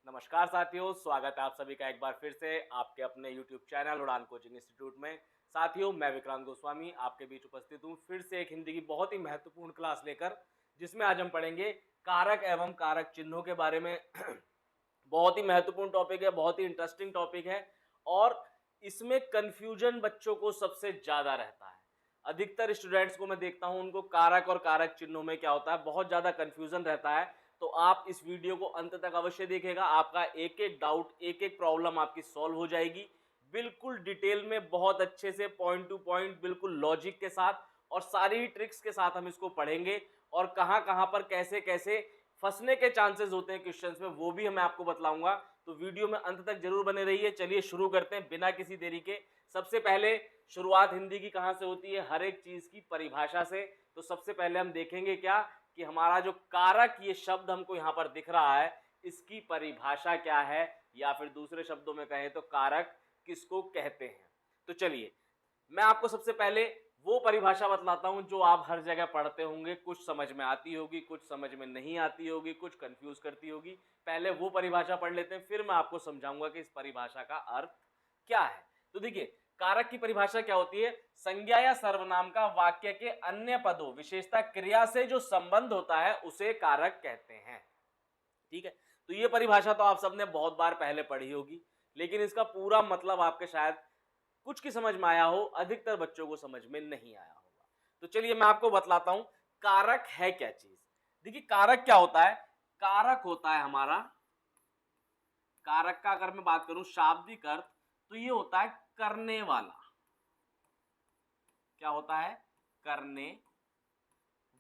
नमस्कार साथियों, स्वागत है आप सभी का एक बार फिर से आपके अपने YouTube चैनल उड़ान कोचिंग इंस्टीट्यूट में। साथियों, मैं विक्रांत गोस्वामी आपके बीच उपस्थित हूँ फिर से एक हिंदी की बहुत ही महत्वपूर्ण क्लास लेकर, जिसमें आज हम पढ़ेंगे कारक एवं कारक चिन्हों के बारे में। बहुत ही महत्वपूर्ण टॉपिक है, बहुत ही इंटरेस्टिंग टॉपिक है और इसमें कंफ्यूजन बच्चों को सबसे ज्यादा रहता है। अधिकतर स्टूडेंट्स को मैं देखता हूं, उनको कारक और कारक चिन्हों में क्या होता है बहुत ज्यादा कंफ्यूजन रहता है। तो आप इस वीडियो को अंत तक अवश्य देखिएगा, आपका एक एक डाउट, एक एक प्रॉब्लम आपकी सॉल्व हो जाएगी बिल्कुल डिटेल में, बहुत अच्छे से, पॉइंट टू पॉइंट, बिल्कुल लॉजिक के साथ और सारी ट्रिक्स के साथ हम इसको पढ़ेंगे। और कहां कहां पर कैसे कैसे फंसने के चांसेस होते हैं क्वेश्चंस में, वो भी मैं आपको बतलाऊंगा। तो वीडियो में अंत तक जरूर बने रहिए। चलिए शुरू करते हैं बिना किसी देरी के। सबसे पहले शुरुआत हिंदी की कहां से होती है? हर एक चीज की परिभाषा से। तो सबसे पहले हम देखेंगे क्या कि हमारा जो कारक ये शब्द हमको यहाँ पर दिख रहा है, इसकी परिभाषा क्या है, या फिर दूसरे शब्दों में कहें तो कारक किसको कहते हैं। तो चलिए मैं आपको सबसे पहले वो परिभाषा बतलाता हूं जो आप हर जगह पढ़ते होंगे, कुछ समझ में आती होगी, कुछ समझ में नहीं आती होगी, कुछ कंफ्यूज करती होगी। पहले वो परिभाषा पढ़ लेते हैं, फिर मैं आपको समझाऊंगा कि इस परिभाषा का अर्थ क्या है। तो देखिए, कारक की परिभाषा क्या होती है? संज्ञा या सर्वनाम का वाक्य के अन्य पदों, विशेषता, क्रिया से जो संबंध होता है उसे कारक कहते हैं। ठीक है, तो ये परिभाषा तो आप सबने बहुत बार पहले पढ़ी होगी, लेकिन इसका पूरा मतलब आपके शायद कुछ की समझ में आया हो, अधिकतर बच्चों को समझ में नहीं आया होगा। तो चलिए मैं आपको बतलाता हूं कारक है क्या चीज। देखिए, कारक क्या होता है? कारक होता है हमारा, कारक का अगर मैं बात करूं शाब्दिक अर्थ, तो ये होता है करने वाला। क्या होता है? करने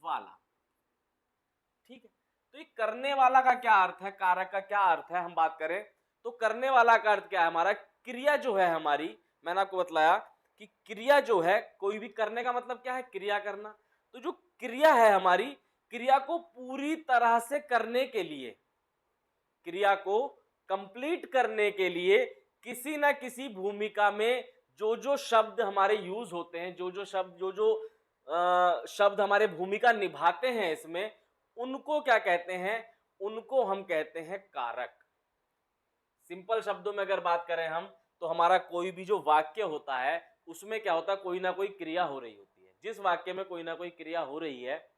वाला। ठीक है, तो ये करने वाला का क्या अर्थ है, कारक का क्या अर्थ है, हम बात करें तो करने वाला का अर्थ क्या है? हमारा क्रिया जो है हमारी, मैंने आपको बतलाया कि क्रिया जो है, कोई भी करने का मतलब क्या है? क्रिया करना। तो जो क्रिया है हमारी, क्रिया को पूरी तरह से करने के लिए, क्रिया को कंप्लीट करने के लिए किसी ना किसी भूमिका में जो जो शब्द हमारे यूज होते हैं, जो जो शब्द, जो जो शब्द हमारे भूमिका निभाते हैं इसमें, उनको क्या कहते हैं? उनको हम कहते हैं कारक। सिंपल शब्दों में अगर बात करें हम, तो हमारा कोई भी जो वाक्य होता है उसमें क्या होता है? कोई ना कोई क्रिया हो रही होती है। जिस वाक्य में कोई ना कोई क्रिया हो रही है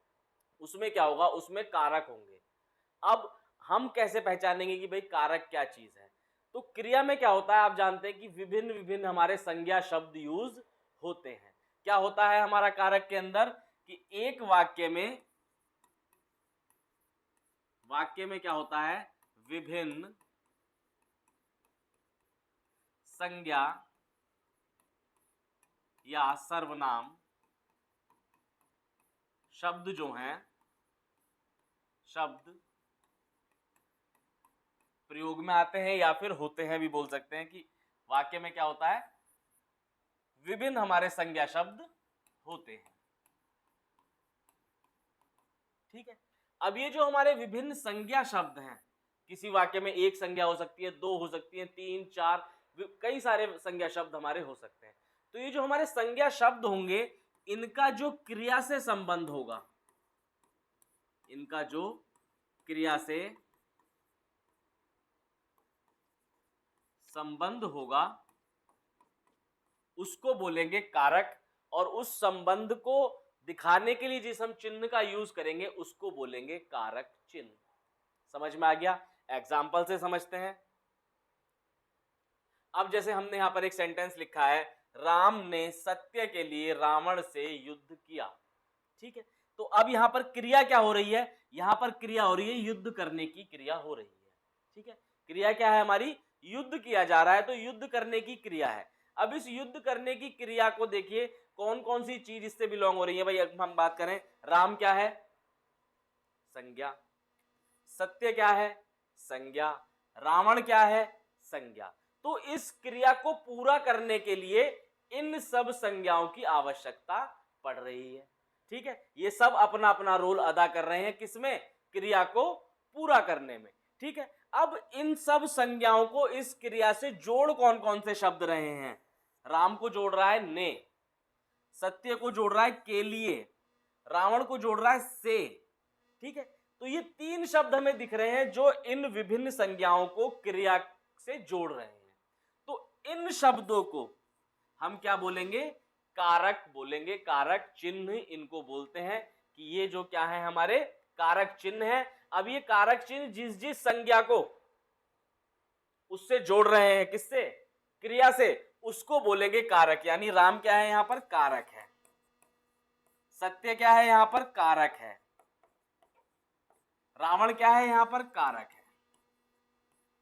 उसमें क्या होगा? उसमें कारक होंगे। अब हम कैसे पहचानेंगे कि भाई कारक क्या चीज है? तो क्रिया में क्या होता है, आप जानते हैं कि विभिन्न विभिन्न हमारे संज्ञा शब्द यूज होते हैं। क्या होता है हमारा कारक के अंदर कि एक वाक्य में क्या होता है? विभिन्न संज्ञा या सर्वनाम शब्द जो हैं, शब्द प्रयोग में आते हैं या फिर होते हैं भी बोल सकते हैं कि वाक्य में क्या होता है? विभिन्न हमारे संज्ञा शब्द होते हैं। ठीक है, अब ये जो हमारे विभिन्न संज्ञा शब्द हैं, किसी वाक्य में एक संज्ञा हो सकती है, दो हो सकती है, तीन, चार, कई सारे संज्ञा शब्द हमारे हो सकते हैं। तो ये जो हमारे संज्ञा शब्द होंगे, इनका जो क्रिया से संबंध होगा, इनका जो क्रिया से संबंध होगा उसको बोलेंगे कारक, और उस संबंध को दिखाने के लिए जिस हम चिन्ह का यूज करेंगे उसको बोलेंगे कारक चिन्ह। समझ में आ गया? एग्जाम्पल से समझते हैं। अब जैसे हमने यहां पर एक सेंटेंस लिखा है, राम ने सत्य के लिए रावण से युद्ध किया। ठीक है, तो अब यहां पर क्रिया क्या हो रही है? यहां पर क्रिया हो रही है युद्ध करने की क्रिया हो रही है। ठीक है, क्रिया क्या है हमारी? युद्ध किया जा रहा है, तो युद्ध करने की क्रिया है। अब इस युद्ध करने की क्रिया को देखिए कौन कौन सी चीज इससे बिलोंग हो रही है। भाई हम बात करें, राम क्या है? संज्ञा। सत्य क्या है? संज्ञा। रावण क्या है? संज्ञा। तो इस क्रिया को पूरा करने के लिए इन सब संज्ञाओं की आवश्यकता पड़ रही है। ठीक है, ये सब अपना अपना रोल अदा कर रहे हैं, किसमें? क्रिया को पूरा करने में। ठीक है, अब इन सब संज्ञाओं को इस क्रिया से जोड़ कौन कौन से शब्द रहे हैं? राम को जोड़ रहा है ने, सत्य को जोड़ रहा है के लिए, रावण को जोड़ रहा है से। ठीक है, तो ये 3 शब्द हमें दिख रहे हैं जो इन विभिन्न संज्ञाओं को क्रिया से जोड़ रहे हैं। तो इन शब्दों को हम क्या बोलेंगे? कारक बोलेंगे। कारक चिन्ह इनको बोलते हैं कि ये जो क्या है हमारे कारक चिन्ह है। अब ये कारक चिन्ह जिस जिस संज्ञा को उससे जोड़ रहे हैं, किससे? क्रिया से, उसको बोलेंगे कारक। यानी राम क्या है यहां पर? कारक है। सत्य क्या है यहां पर? कारक है। रावण क्या है यहां पर? कारक है।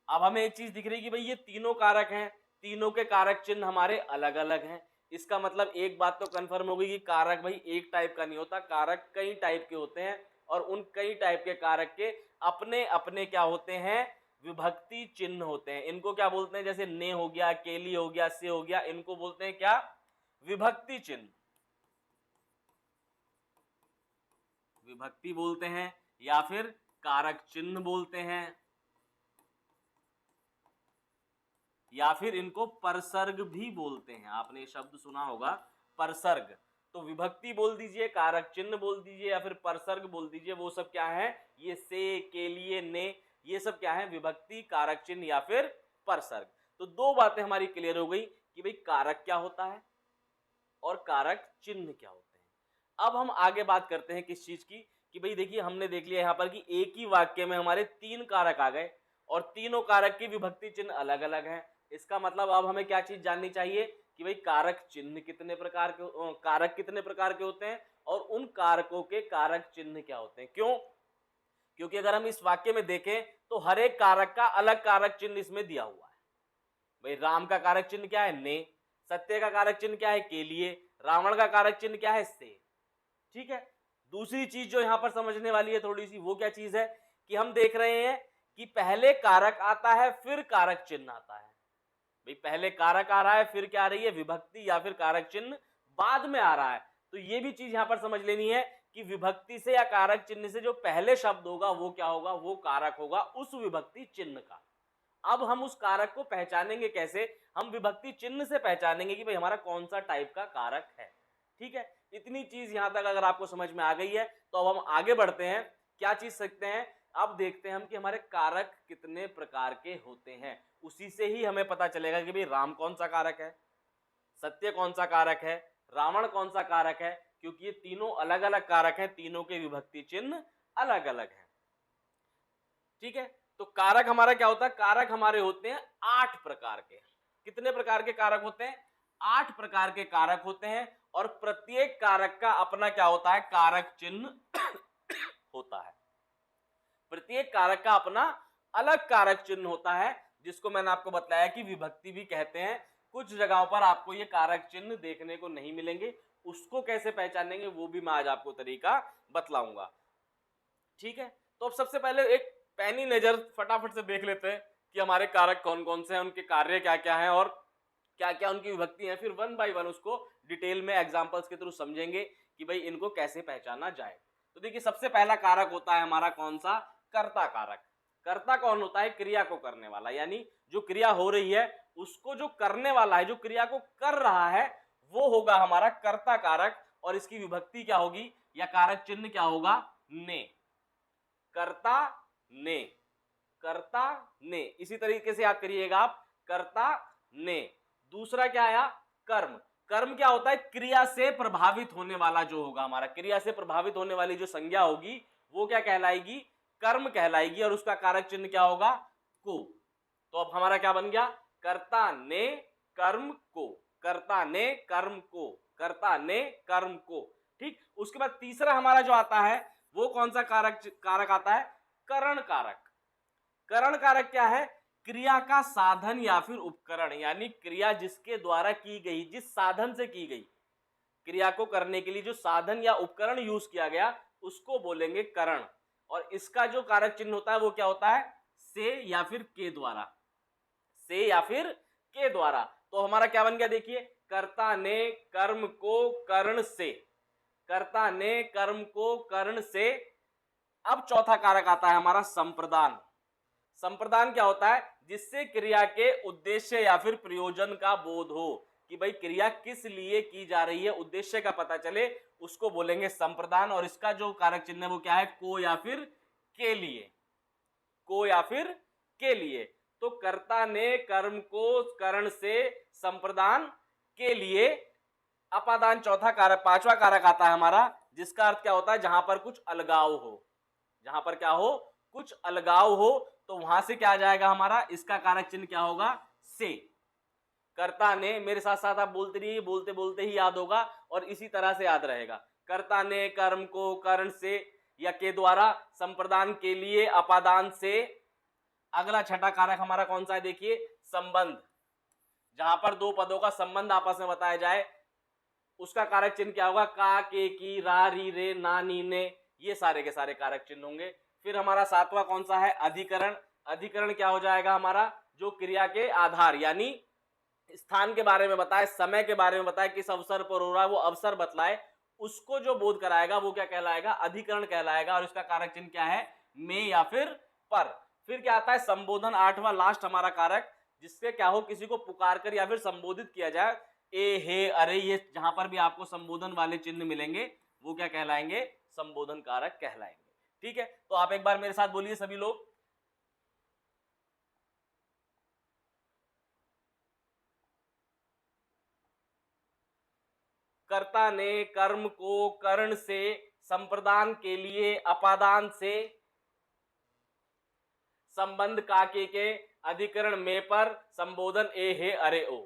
अब हमें एक चीज दिख रही है कि भाई ये तीनों कारक हैं, तीनों के कारक चिन्ह हमारे अलग अलग हैं। इसका मतलब एक बात तो कंफर्म हो गई कि कारक भाई एक टाइप का नहीं होता, कारक कई टाइप के होते हैं और उन कई टाइप के कारक के अपने अपने क्या होते हैं? विभक्ति चिन्ह होते हैं। इनको क्या बोलते हैं? जैसे ने हो गया, केली हो गया, से हो गया, इनको बोलते हैं क्या? विभक्ति चिन्ह। विभक्ति बोलते हैं या फिर कारक चिन्ह बोलते हैं या फिर इनको परसर्ग भी बोलते हैं। आपने ये शब्द सुना होगा, परसर्ग। तो विभक्ति बोल दीजिए, कारक चिन्ह बोल दीजिए या फिर परसर्ग बोल दीजिए, वो सब क्या है? ये से, के लिए, ने, ये सब क्या है? विभक्ति, कारक चिन्ह या फिर परसर्ग। तो दो बातें हमारी क्लियर हो गई कि भाई कारक क्या होता है और कारक चिन्ह क्या होते हैं। अब हम आगे बात करते हैं किस चीज की, कि भाई देखिए हमने देख लिया यहाँ पर कि एक ही वाक्य में हमारे 3 कारक आ गए और तीनों कारक की विभक्ति चिन्ह अलग अलग है। इसका मतलब अब हमें क्या चीज जाननी चाहिए कि भाई कारक चिन्ह कितने प्रकार के, कारक कितने प्रकार के होते हैं और उन कारकों के कारक चिन्ह क्या होते हैं। क्यों? क्योंकि अगर हम इस वाक्य में देखें तो हर एक कारक का अलग कारक चिन्ह इसमें दिया हुआ है। भाई राम का कारक चिन्ह क्या है? ने। सत्य का कारक चिन्ह क्या है? के लिए। रावण का कारक चिन्ह क्या है? से। ठीक है। दूसरी चीज जो यहां पर समझने वाली है थोड़ी सी, वो क्या चीज है कि हम देख रहे हैं कि पहले कारक आता है फिर कारक चिन्ह आता है। भाई पहले कारक आ रहा है फिर क्या आ रही है? विभक्ति या फिर कारक चिन्ह बाद में आ रहा है। तो ये भी चीज यहां पर समझ लेनी है कि विभक्ति से या कारक चिन्ह से जो पहले शब्द होगा वो क्या होगा? वो कारक होगा उस विभक्ति चिन्ह का। अब हम उस कारक को पहचानेंगे कैसे? हम विभक्ति चिन्ह से पहचानेंगे कि भाई हमारा कौन सा टाइप का कारक है। ठीक है। इतनी चीज यहां तक अगर आपको समझ में आ गई है तो अब हम आगे बढ़ते हैं। क्या चीज सीखते हैं? अब देखते हैं हम कि हमारे कारक कितने प्रकार के होते हैं। उसी से ही हमें पता चलेगा कि भाई राम कौन सा कारक है, सत्य कौन सा कारक है, रावण कौन सा कारक है, क्योंकि ये तीनों अलग अलग कारक हैं, तीनों के विभक्ति चिन्ह अलग अलग हैं। ठीक है। तो कारक हमारा क्या होता है? कारक हमारे होते हैं 8 प्रकार के। कितने प्रकार के कारक होते हैं? 8 प्रकार के कारक होते हैं और प्रत्येक कारक का अपना क्या होता है? कारक चिन्ह होता है। प्रत्येक कारक का अपना अलग कारक चिन्ह होता है, जिसको मैंने आपको बताया कि विभक्ति भी कहते हैं। कुछ जगहों पर आपको ये कारक चिन्ह देखने को नहीं मिलेंगे, उसको कैसे पहचानेंगे वो भी मैं आज आपको तरीका बतलाऊंगा। ठीक है। तो अब सबसे पहले एक पैनी नजर फटाफट से देख लेते हैं कि हमारे कारक कौन कौन से हैं, उनके कार्य क्या क्या हैं और क्या क्या उनकी विभक्ति है। फिर वन बाय वन उसको डिटेल में एग्जांपल्स के थ्रू समझेंगे कि भाई इनको कैसे पहचाना जाए। तो देखिए सबसे पहला कारक होता है हमारा कौन सा? कर्ता कारक। कर्ता कौन होता है? क्रिया को करने वाला, यानी जो क्रिया हो रही है उसको जो करने वाला है, जो क्रिया को कर रहा है, वो होगा हमारा कर्ता कारक। और इसकी विभक्ति क्या होगी या कारक चिन्ह क्या होगा? ने। कर्ता ने, कर्ता ने। इसी तरीके से याद करिएगा आप, कर्ता ने। दूसरा क्या आया? कर्म। कर्म क्या होता है? क्रिया से प्रभावित होने वाला जो होगा हमारा, क्रिया से प्रभावित होने वाली जो संज्ञा होगी वो क्या कहलाएगी? कर्म कहलाएगी। और उसका कारक चिन्ह क्या होगा? को। तो अब हमारा क्या बन गया? कर्ता ने कर्म को, कर्ता ने कर्म को, कर्ता ने कर्म को। ठीक। उसके बाद तीसरा हमारा जो आता है वो कौन सा कारक आता है? करण कारक। करण कारक क्या है? क्रिया का साधन या फिर उपकरण, यानी क्रिया जिसके द्वारा की गई, जिस साधन से की गई, क्रिया को करने के लिए जो साधन या उपकरण यूज किया गया उसको बोलेंगे करण। और इसका जो कारक चिन्ह होता है वो क्या होता है? से या फिर के द्वारा, से या फिर के द्वारा। तो हमारा क्या बन गया? देखिए, कर्ता ने कर्म को कर्ण से, कर्ता ने कर्म को कर्ण से। अब चौथा कारक आता है हमारा संप्रदान। संप्रदान क्या होता है? जिससे क्रिया के उद्देश्य या फिर प्रयोजन का बोध हो, कि भाई क्रिया किस लिए की जा रही है, उद्देश्य का पता चले, उसको बोलेंगे संप्रदान। और इसका जो कारक चिन्ह है वो क्या है? को या फिर के लिए, को या फिर के लिए। तो कर्ता ने कर्म को करण से संप्रदान के लिए, अपादान चौथा कारक, पांचवा कारक आता है हमारा, जिसका अर्थ क्या होता है, जहां पर कुछ अलगाव हो, जहां पर क्या हो, कुछ अलगाव हो, तो वहां से क्या आ जाएगा हमारा, इसका कारक चिन्ह क्या होगा, से। कर्ता ने, मेरे साथ साथ आप बोलते रहिए, बोलते बोलते ही याद होगा और इसी तरह से याद रहेगा। कर्ता ने कर्म को करण से या के द्वारा संप्रदान के लिए, अपादान से। अगला छठा कारक हमारा कौन सा है, देखिए, संबंध। जहां पर दो पदों का संबंध आपस में बताया जाए, उसका कारक चिन्ह क्या होगा, का, के, की, रा, री, रे, ना, नी, ने, ये सारे के सारे कारक चिन्ह होंगे। फिर हमारा सातवां कौन सा है, अधिकरण। अधिकरण क्या हो जाएगा हमारा, जो क्रिया के आधार यानी स्थान के बारे में बताए, समय के बारे में बताए, किस अवसर पर हो रहा है वो अवसर बतलाए, उसको जो बोध कराएगा वो क्या कहलाएगा, अधिकरण कहलाएगा। और इसका कारक चिन्ह क्या है, में या फिर पर। फिर क्या आता है, संबोधन, आठवां लास्ट हमारा कारक, जिससे क्या हो, किसी को पुकार कर या फिर संबोधित किया जाए, ए, हे, अरे, ये जहां पर भी आपको संबोधन वाले चिन्ह मिलेंगे वो क्या कहलाएंगे, संबोधन कारक कहलाएंगे। ठीक है, तो आप एक बार मेरे साथ बोलिए सभी लोग। कर्ता ने कर्म को करण से संप्रदान के लिए, अपादान से, संबंध का के अधिकरण में पर, संबोधन ए, हे, अरे, ओ।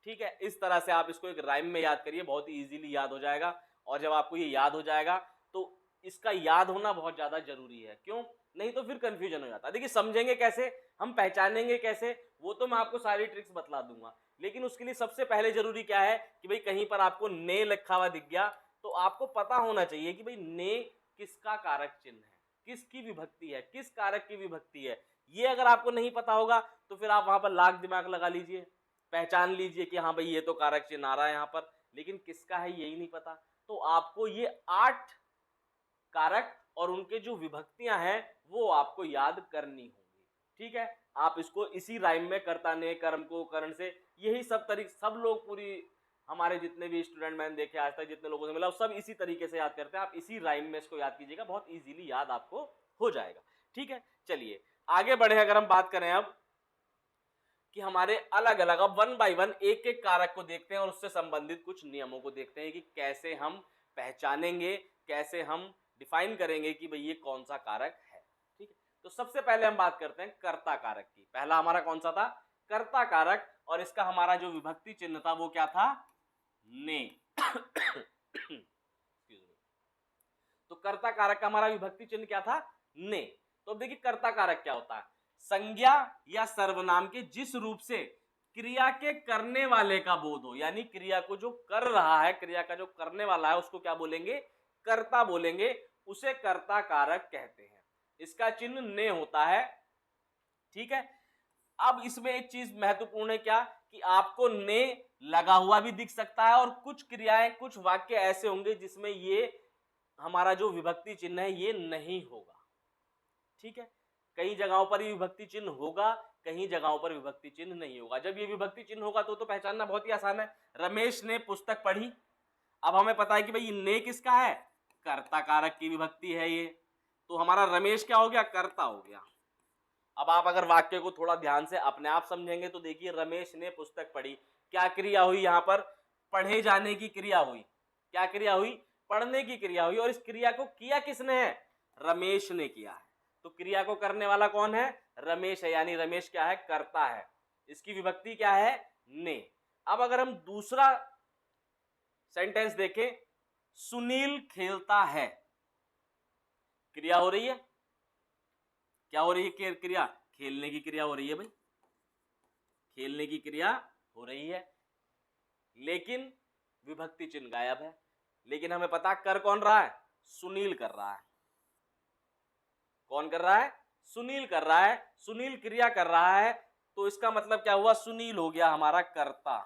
ठीक है, इस तरह से आप इसको एक राइम में याद करिए, बहुत ही इजीली याद हो जाएगा। और जब आपको ये याद हो जाएगा तो इसका याद होना बहुत ज्यादा जरूरी है। क्यों, नहीं तो फिर कंफ्यूजन हो जाता है। देखिए, समझेंगे कैसे, हम पहचानेंगे कैसे, वो तो मैं आपको सारी ट्रिक्स बतला दूंगा, लेकिन उसके लिए सबसे पहले जरूरी क्या है कि भाई कहीं पर आपको ने लिखा हुआ दिख गया तो आपको पता होना चाहिए कि भाई ने किसका कारक चिन्ह है, किसकी विभक्ति है, किस कारक की विभक्ति है। ये अगर आपको नहीं पता होगा तो फिर आप वहां पर लाख दिमाग लगा लीजिए, पहचान लीजिए कि हाँ भाई ये तो कारक चिन्ह आ रहा है यहाँ पर, लेकिन किसका है यही नहीं पता। तो आपको ये 8 कारक और उनके जो विभक्तियां हैं वो आपको याद करनी होंगी। ठीक है, आप इसको इसी राइम में, कर्ता ने कर्म को करण से, यही सब तरीके, सब लोग, पूरी हमारे जितने भी स्टूडेंट मैंने देखे आज तक, जितने लोगों से मिला, सब इसी तरीके से याद करते हैं। आप इसी राइम में इसको याद कीजिएगा, बहुत इजीली याद आपको हो जाएगा। ठीक है, चलिए आगे बढ़े। अगर हम बात करें अब कि हमारे अलग अलग, अब वन बाय वन एक एक कारक को देखते हैं और उससे संबंधित कुछ नियमों को देखते हैं कि कैसे हम पहचानेंगे, कैसे हम डिफाइन करेंगे कि भाई ये कौन सा कारक है। ठीक है, तो सबसे पहले हम बात करते हैं कर्ता कारक की। पहला हमारा कौन सा था, कर्ता कारक, और इसका हमारा जो विभक्ति चिन्ह था वो क्या था, ने। तो कर्ता कारक का हमारा विभक्ति चिन्ह क्या था, ने। तो अब देखिए कर्ता कारक क्या होता है, संज्ञा या सर्वनाम के जिस रूप से क्रिया के करने वाले का बोध हो, यानी क्रिया को जो कर रहा है, क्रिया का जो करने वाला है उसको क्या बोलेंगे, कर्ता बोलेंगे, उसे कर्ता कारक कहते हैं। इसका चिन्ह ने होता है। ठीक है, अब इसमें एक चीज महत्वपूर्ण है क्या, कि आपको ने लगा हुआ भी दिख सकता है और कुछ क्रियाएं, कुछ वाक्य ऐसे होंगे जिसमें ये हमारा जो विभक्ति चिन्ह है ये नहीं होगा। ठीक है, कई जगहों पर विभक्ति चिन्ह होगा, कहीं जगहों पर विभक्ति चिन्ह नहीं होगा। जब ये विभक्ति चिन्ह होगा तो पहचानना बहुत ही आसान है। रमेश ने पुस्तक पढ़ी, अब हमें पता है कि भाई ने किसका है, कर्ता कारक की विभक्ति है ये, तो हमारा रमेश क्या हो गया, कर्ता हो गया। अब आप अगर वाक्य को थोड़ा ध्यान से अपने आप समझेंगे तो देखिए, रमेश ने पुस्तक पढ़ी, क्या क्रिया हुई यहाँ पर, पढ़े जाने की क्रिया हुई। क्या क्रिया हुई, पढ़ने की क्रिया हुई। और इस क्रिया को किया किसने है, रमेश ने किया है। तो क्रिया को करने वाला कौन है, रमेश है, यानी रमेश क्या है, कर्ता है। इसकी विभक्ति क्या है, ने। अब अगर हम दूसरा सेंटेंस देखें, सुनील खेलता है, क्रिया हो रही है, क्या हो रही है क्रिया, खेलने की क्रिया हो रही है भाई, खेलने की क्रिया हो रही है, लेकिन विभक्ति चिन्ह गायब है। लेकिन हमें पता कर कौन रहा है, सुनील कर रहा है। कौन कर रहा है, सुनील कर रहा है। सुनील क्रिया कर रहा है, तो इसका मतलब क्या हुआ, सुनील हो गया हमारा कर्ता,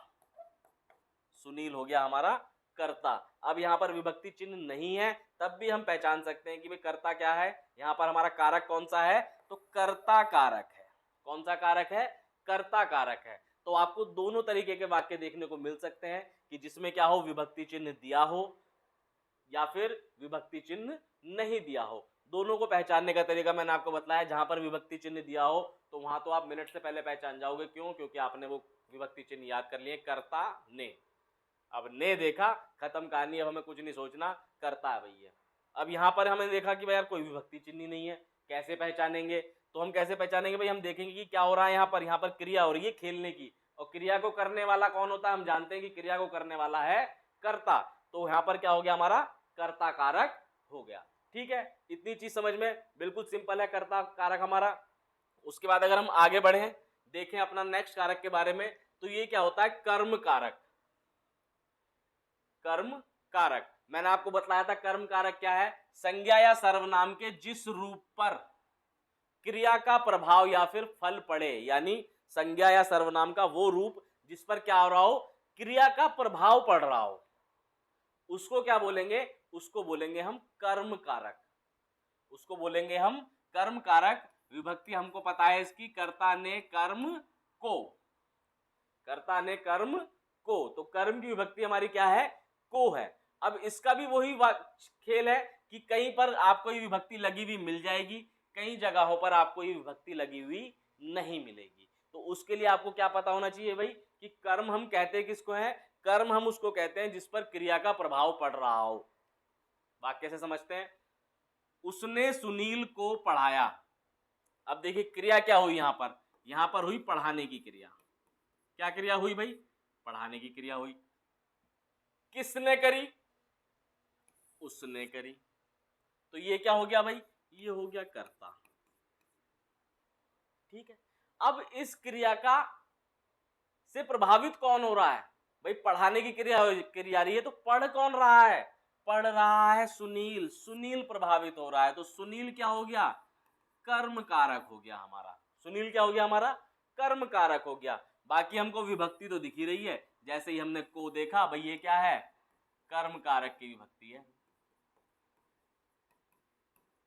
सुनील हो गया हमारा कर्ता। अब यहां पर विभक्ति चिन्ह नहीं है, तब भी हम पहचान सकते हैं कि भाई कर्ता क्या है। यहां पर हमारा कारक कौन सा है, तो कर्ता कारक है। कौन सा कारक है, कर्ता कारक है। तो आपको दोनों तरीके के वाक्य देखने को मिल सकते हैं कि जिसमें क्या हो, विभक्ति चिन्ह दिया हो या फिर विभक्ति चिन्ह नहीं दिया हो। दोनों को पहचानने का तरीका मैंने आपको बताया, जहां पर विभक्ति चिन्ह दिया हो तो वहां तो आप मिनट से पहले पहचान जाओगे। क्यों? क्योंकि आपने वो विभक्ति चिन्ह याद कर लिए, कर्ता ने। अब ने देखा, खत्म कहानी, अब हमें कुछ नहीं सोचना, करता है भैया। अब यहाँ पर हमने देखा कि भाई यार कोई विभक्ति चिन्ह ही नहीं है, कैसे पहचानेंगे? तो हम कैसे पहचानेंगे भाई? हम देखेंगे कि क्या हो रहा है यहाँ पर क्रिया हो रही है खेलने की, और क्रिया को करने वाला कौन होता है? हम जानते हैं कि क्रिया को करने वाला है कर्ता। तो यहाँ पर क्या हो गया हमारा? कर्ता कारक हो गया। ठीक है, इतनी चीज समझ में बिल्कुल सिंपल है, कर्ता कारक हमारा। उसके बाद अगर हम आगे बढ़े, देखें अपना नेक्स्ट कारक के बारे में, तो ये क्या होता है? कर्म कारक। कर्म कारक मैंने आपको बताया था, कर्म कारक क्या है? संज्ञा या सर्वनाम के जिस रूप पर क्रिया का प्रभाव या फिर फल पड़े, यानी संज्ञा या सर्वनाम का वो रूप जिस पर क्या हो रहा हो? क्रिया का प्रभाव पड़ रहा हो, उसको क्या बोलेंगे? उसको बोलेंगे हम कर्म कारक। उसको बोलेंगे हम कर्म कारक। विभक्ति हमको पता है इसकी, कर्ता ने कर्म को, कर्ता ने कर्म को, तो कर्म की विभक्ति हमारी क्या है? को है। अब इसका भी वही खेल है कि कहीं पर आपको ये विभक्ति लगी हुई मिल जाएगी, कई जगहों पर आपको ये विभक्ति लगी हुई नहीं मिलेगी। तो उसके लिए आपको क्या पता होना चाहिए भाई कि कर्म हम कहते हैं किसको है? कर्म हम उसको कहते हैं जिस पर क्रिया का प्रभाव पड़ रहा हो। वाक्य से समझते हैं, उसने सुनील को पढ़ाया। अब देखिए क्रिया क्या हुई यहां पर हुई पढ़ाने की क्रिया। क्या क्रिया हुई भाई? पढ़ाने की क्रिया हुई। किसने करी? उसने करी। तो ये क्या हो गया भाई? ये हो गया कर्ता। ठीक है, अब इस क्रिया का से प्रभावित कौन हो रहा है? भाई पढ़ाने की क्रिया आ रही है, तो पढ़ कौन रहा है? पढ़ रहा है सुनील। सुनील प्रभावित हो रहा है, तो सुनील क्या हो गया? कर्म कारक हो गया हमारा। सुनील क्या हो गया हमारा? कर्म कारक हो गया। बाकी हमको विभक्ति तो दिख ही रही है, जैसे ही हमने को देखा भाई ये क्या है? कर्म कारक की विभक्ति है।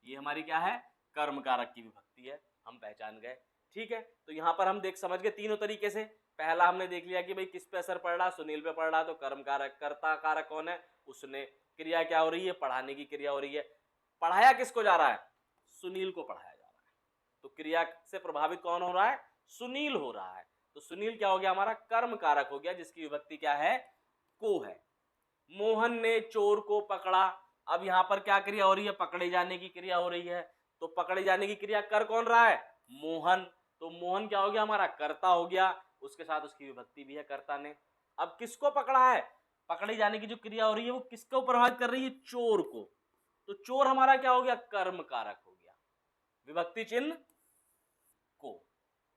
ये हमारी क्या है? कर्म कारक की विभक्ति है, हम पहचान गए। ठीक है, तो यहां पर हम देख समझ गए तीनों तरीके से। पहला हमने देख लिया कि भाई किस पे असर पड़ रहा? सुनील पे पड़ रहा, तो कर्म कारक। कर्ता कारक कौन है? उसने। क्रिया क्या हो रही है? पढ़ाने की क्रिया हो रही है। पढ़ाया किसको जा रहा है? सुनील को पढ़ाया जा रहा है, तो क्रिया से प्रभावित कौन हो रहा है? सुनील हो रहा है। तो सुनील क्या हो गया हमारा? कर्म कारक हो गया, जिसकी विभक्ति क्या है? को है। मोहन ने चोर को पकड़ा। अब यहां पर क्या क्रिया हो रही है? पकड़े जाने की क्रिया हो रही है। तो पकड़े जाने की क्रिया कर कौन रहा है? मोहन। तो मोहन क्या हो गया हमारा? कर्ता हो गया, उसके साथ उसकी विभक्ति भी है कर्ता ने। अब किसको पकड़ा है? पकड़े जाने की जो क्रिया हो रही है वो किसको प्रभावित कर रही है? चोर को। तो चोर हमारा क्या हो गया? कर्म कारक हो गया, विभक्ति चिन्ह को।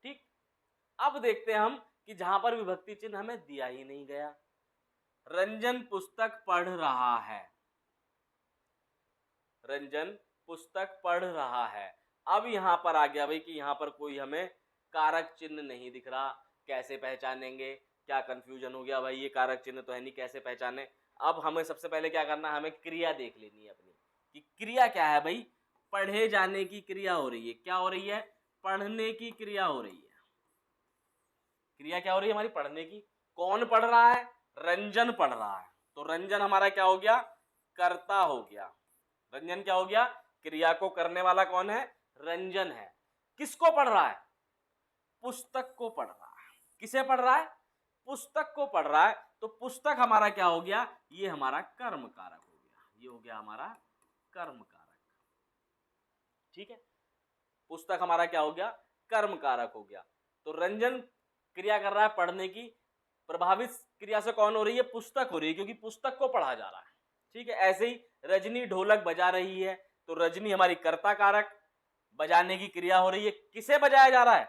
ठीक, अब देखते हैं हम कि जहां पर विभक्ति चिन्ह हमें दिया ही नहीं गया। रंजन पुस्तक पढ़ रहा है। रंजन पुस्तक पढ़ रहा है। अब यहां पर आ गया भाई कि यहां पर कोई हमें कारक चिन्ह नहीं दिख रहा, कैसे पहचानेंगे? क्या कंफ्यूजन हो गया भाई, ये कारक चिन्ह तो है नहीं, कैसे पहचाने? अब हमें सबसे पहले क्या करना है? हमें क्रिया देख लेनी है अपनी कि क्रिया क्या है भाई? पढ़े जाने की क्रिया हो रही है। क्या हो रही है? पढ़ने की क्रिया हो रही है। क्रिया क्या हो रही है हमारी? पढ़ने की। कौन पढ़ रहा है? रंजन पढ़ रहा है। तो रंजन हमारा क्या हो गया? कर्ता हो गया। रंजन क्या हो गया? क्रिया को करने वाला कौन है? रंजन है। किसको पढ़ रहा है? पुस्तक को पढ़ रहा है। किसे पढ़ रहा है? पुस्तक को पढ़ रहा है। तो पुस्तक हमारा क्या हो गया? ये हमारा कर्म कारक हो गया। ये हो गया हमारा कर्म कारक। ठीक है, पुस्तक हमारा क्या हो गया? कर्म कारक हो गया। तो रंजन क्रिया कर रहा है पढ़ने की, प्रभावित क्रिया से कौन हो रही है? पुस्तक हो रही है, क्योंकि पुस्तक को पढ़ा जा रहा है। ठीक है, ऐसे ही रजनी ढोलक बजा रही है, तो रजनी हमारी कर्ता कारक, बजाने की क्रिया हो रही है। किसे बजाया जा रहा है?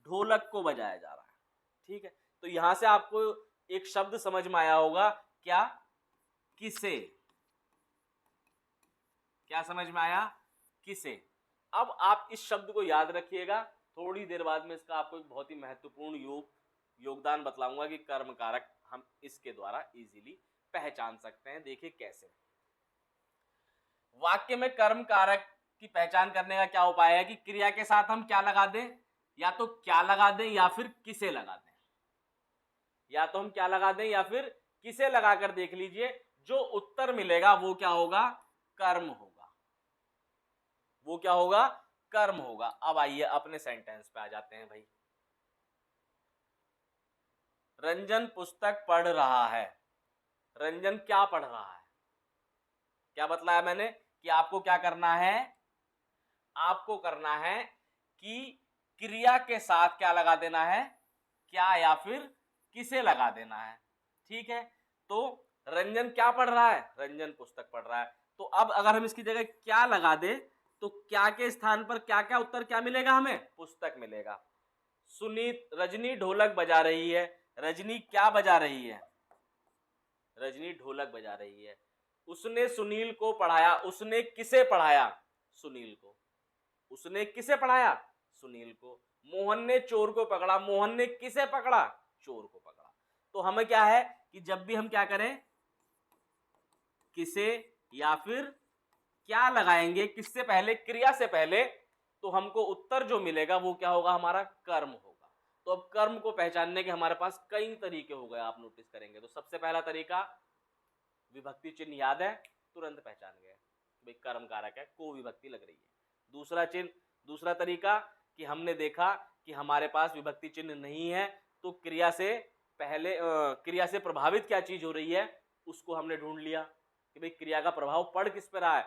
ढोलक को बजाया जा रहा है। ठीक है, तो यहां से आपको एक शब्द समझ में आया होगा, क्या? किसे। क्या समझ में आया? किसे। अब आप इस शब्द को याद रखिएगा, थोड़ी देर बाद में इसका आपको एक बहुत ही महत्वपूर्ण योगदान बतलाऊंगा कि कर्म कारक हम इसके द्वारा इजीली पहचान सकते हैं। देखिए कैसे। वाक्य में कर्म कारक की पहचान करने का क्या उपाय है कि क्रिया के साथ हम क्या लगा दें? या तो क्या लगा दें या फिर किसे लगा दें। या तो हम क्या लगा दें या फिर किसे लगाकर देख लीजिए, जो उत्तर मिलेगा वो क्या होगा? कर्म होगा। वो क्या होगा, कर्म होगा। अब आइए अपने सेंटेंस पे आ जाते हैं भाई। रंजन पुस्तक पढ़ रहा है। रंजन क्या पढ़ रहा है? क्या बतलाया मैंने कि आपको क्या करना है, आपको करना है कि क्रिया के साथ क्या लगा देना है, क्या या फिर किसे लगा देना है। ठीक है, तो रंजन क्या पढ़ रहा है, रंजन पुस्तक पढ़ रहा है। तो अब अगर हम इसकी जगह क्या लगा दे तो क्या के स्थान पर क्या क्या उत्तर क्या मिलेगा, हमें पुस्तक मिलेगा। सुनीत रजनी ढोलक बजा रही है। रजनी क्या बजा रही है, रजनी ढोलक बजा रही है। उसने सुनील को पढ़ाया। उसने किसे पढ़ाया, सुनील को। उसने किसे पढ़ाया, सुनील को। मोहन ने चोर को पकड़ा। मोहन ने किसे पकड़ा, चोर को पकड़ा। तो हमें क्या है कि जब भी हम क्या करें, किसे या फिर क्या लगाएंगे किससे पहले, क्रिया से पहले, तो हमको उत्तर जो मिलेगा वो क्या होगा, हमारा कर्म होगा। तो अब कर्म को पहचानने के हमारे पास कई तरीके हो गए, आप नोटिस करेंगे। तो सबसे पहला तरीका, विभक्ति चिन्ह याद है, तुरंत पहचान गए भाई कर्म कारक है, को विभक्ति लग रही है। दूसरा चिन्ह, दूसरा तरीका कि हमने देखा कि हमारे पास विभक्ति चिन्ह नहीं है, तो क्रिया से पहले क्रिया से प्रभावित क्या चीज हो रही है उसको हमने ढूंढ लिया कि भाई क्रिया का प्रभाव पड़ किस पर रहा है,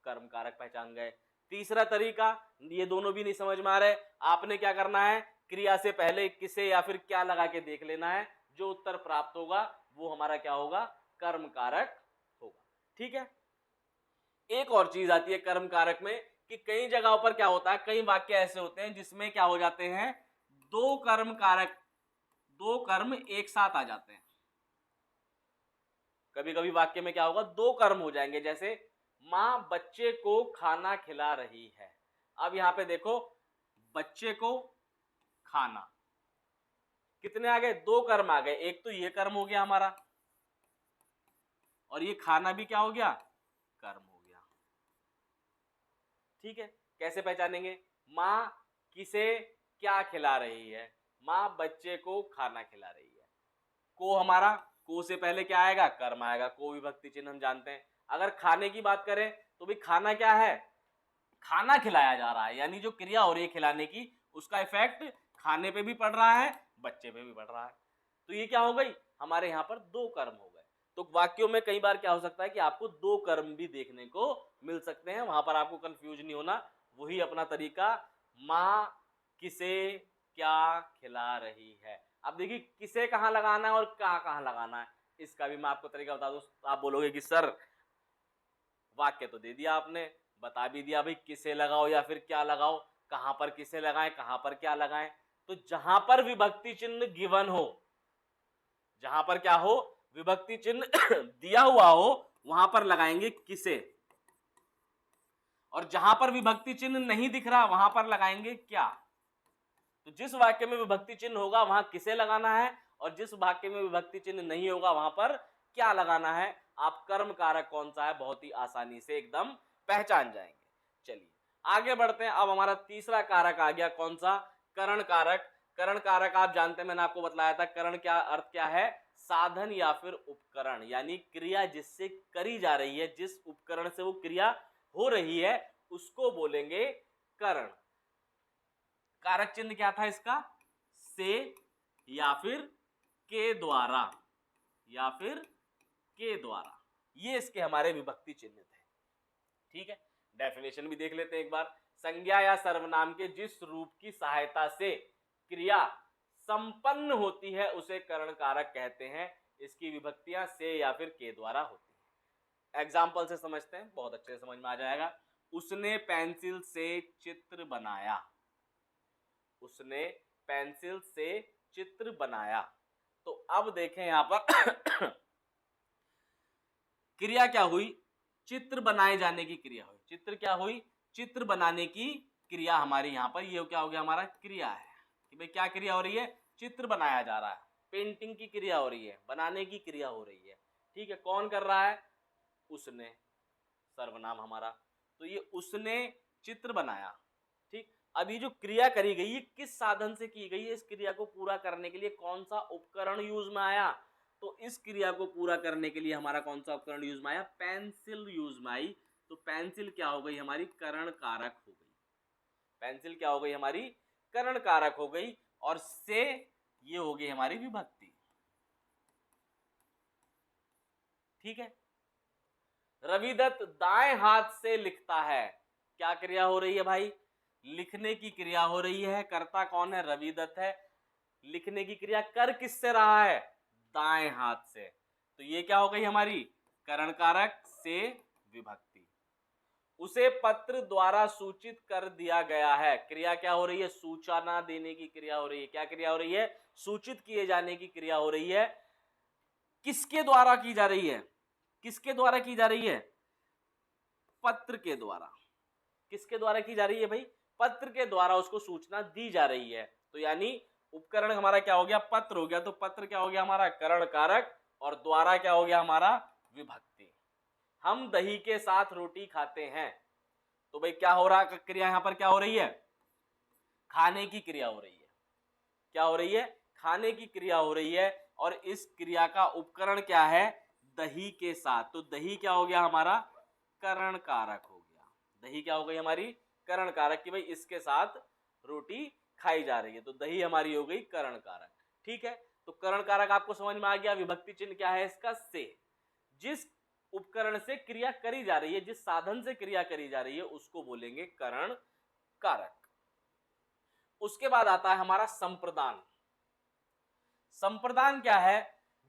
कर्म कारक पहचान गए। तीसरा तरीका, ये दोनों भी नहीं समझ में आ रहे, आपने क्या करना है, क्रिया से पहले किसे या फिर क्या लगा के देख लेना है, जो उत्तर प्राप्त होगा वो हमारा क्या होगा, कर्म कारक होगा। ठीक है, एक और चीज आती है कर्म कारक में कि कई जगहों पर क्या होता है, कई वाक्य ऐसे होते हैं जिसमें क्या हो जाते हैं, दो कर्म कारक, दो कर्म एक साथ आ जाते हैं। कभी कभी वाक्य में क्या होगा, दो कर्म हो जाएंगे, जैसे मां बच्चे को खाना खिला रही है। अब यहां पे देखो, बच्चे को खाना, कितने आ गए, दो कर्म आ गए। एक तो ये कर्म हो गया हमारा, और ये खाना भी क्या हो गया, कर्म हो गया। ठीक है, कैसे पहचानेंगे, मां किसे क्या खिला रही है, मां बच्चे को खाना खिला रही है। को हमारा, को से पहले क्या आएगा, कर्म आएगा। को विभक्ति चिन्ह हम जानते हैं। अगर खाने की बात करें तो भी खाना क्या है, खाना खिलाया जा रहा है, यानी जो क्रिया हो रही है खिलाने की, उसका इफेक्ट खाने पे भी पड़ रहा है, बच्चे पे भी पड़ रहा है। तो ये क्या हो गई, हमारे यहाँ पर दो कर्म हो गए। तो वाक्यों में कई बार क्या हो सकता है कि आपको दो कर्म भी देखने को मिल सकते हैं, वहां पर आपको कंफ्यूज नहीं होना। वही अपना तरीका, माँ किसे क्या खिला रही है। अब देखिए किसे कहाँ लगाना है और कहाँ कहाँ लगाना है, इसका भी मैं आपको तरीका बता दूं। आप बोलोगे कि सर वाक्य तो दे दिया आपने, बता भी दिया भाई किसे लगाओ या फिर क्या लगाओ, कहां पर किसे लगाएं कहां पर क्या लगाएं। तो जहां पर विभक्ति चिन्ह गिवन हो, जहां पर क्या हो, विभक्ति चिन्ह दिया हुआ हो, वहां पर लगाएंगे किसे, और जहां पर विभक्ति चिन्ह नहीं दिख रहा वहां पर लगाएंगे क्या। तो जिस वाक्य में विभक्ति चिन्ह होगा वहां किसे लगाना है, और जिस वाक्य में विभक्ति चिन्ह नहीं होगा वहां पर क्या लगाना है। आप कर्म कारक कौन सा है बहुत ही आसानी से एकदम पहचान जाएंगे। चलिए आगे बढ़ते हैं। अब हमारा तीसरा कारक आ गया, कौन सा, करण कारक। करण कारक आप जानते हैं, मैंने आपको बताया था करण क्या अर्थ क्या है, साधन या फिर उपकरण, यानी क्रिया जिससे करी जा रही है, जिस उपकरण से वो क्रिया हो रही है उसको बोलेंगे करण। कारक चिन्ह क्या था इसका, से या फिर के द्वारा, या फिर के द्वारा, ये इसके हमारे विभक्ति चिन्ह थे। ठीक है, डेफिनेशन भी देख लेते हैं एक बार। संज्ञा या सर्वनाम के जिस रूप की सहायता से क्रिया संपन्न होती है उसे करण कारक कहते हैं। इसकी विभक्तियां से या फिर के द्वारा होती है। एग्जाम्पल से समझते हैं, बहुत अच्छे से समझ में आ जाएगा। उसने पेंसिल से चित्र बनाया। उसने पेंसिल से चित्र बनाया। तो अब देखें यहां पर क्रिया क्या हुई, चित्र बनाए जाने की क्रिया हुई। चित्र क्या हुई, चित्र बनाने की क्रिया हमारी यहां पर, ये क्या हो गया, हमारा क्रिया है कि भाई क्या क्रिया हो रही है, चित्र बनाया जा रहा है, पेंटिंग की क्रिया हो रही है, बनाने की क्रिया हो रही है। ठीक है, कौन कर रहा है, उसने, सर्वनाम हमारा। तो ये उसने चित्र बनाया। ठीक, अब ये जो क्रिया करी गई ये किस साधन से की गई है, इस क्रिया को पूरा करने के लिए कौन सा उपकरण यूज में आया। तो इस क्रिया को पूरा करने के लिए हमारा कौन सा उपकरण यूज में आया, पेंसिल यूज में आई। तो पेंसिल क्या हो गई हमारी, करण कारक हो गई। पेंसिल क्या हो गई हमारी, करण कारक हो गई। और से ये हो गई हमारी विभक्ति। ठीक है। रविदत्त दाएं हाथ से लिखता है। क्या क्रिया हो रही है भाई, लिखने की क्रिया हो रही है। कर्ता कौन है, रविदत्त है। लिखने की क्रिया कर किससे रहा है, दाएं हाथ से। तो ये क्या हो गई हमारी, करण कारक से विभक्ति। उसे पत्र द्वारा सूचित कर दिया गया है। क्रिया क्या हो रही है, सूचना देने की क्रिया हो रही है। क्या क्रिया हो रही है, सूचित किए जाने की क्रिया हो रही है। किसके द्वारा की जा रही है, किसके द्वारा की जा रही है, पत्र के द्वारा। किसके द्वारा की जा रही है भाई, पत्र के द्वारा उसको सूचना दी जा रही है। तो यानी उपकरण हमारा क्या हो गया, पत्र हो गया। तो पत्र क्या हो गया हमारा, करण कारक, और द्वारा क्या हो गया हमारा, विभक्ति। हम दही के साथ रोटी खाते हैं। तो भाई क्या हो रहा, क्रिया यहां पर क्या हो रही है, खाने की क्रिया हो रही है। क्या हो रही है, खाने की क्रिया हो रही है। और इस क्रिया का उपकरण क्या है, दही के साथ। तो दही क्या हो गया हमारा, करण कारक हो गया। दही क्या हो गई हमारी, करण कारक, की भाई इसके साथ रोटी खाई जा रही है। तो दही हमारी हो गई करण कारक। ठीक है। तो करण कारक आपको समझ में आ गया। विभक्ति चिन्ह क्या है इसका, से। जिस उपकरण से क्रिया करी जा रही है, जिस साधन से क्रिया करी जा रही है, उसको बोलेंगे करण कारक। उसके बाद आता है हमारा संप्रदान। संप्रदान क्या है,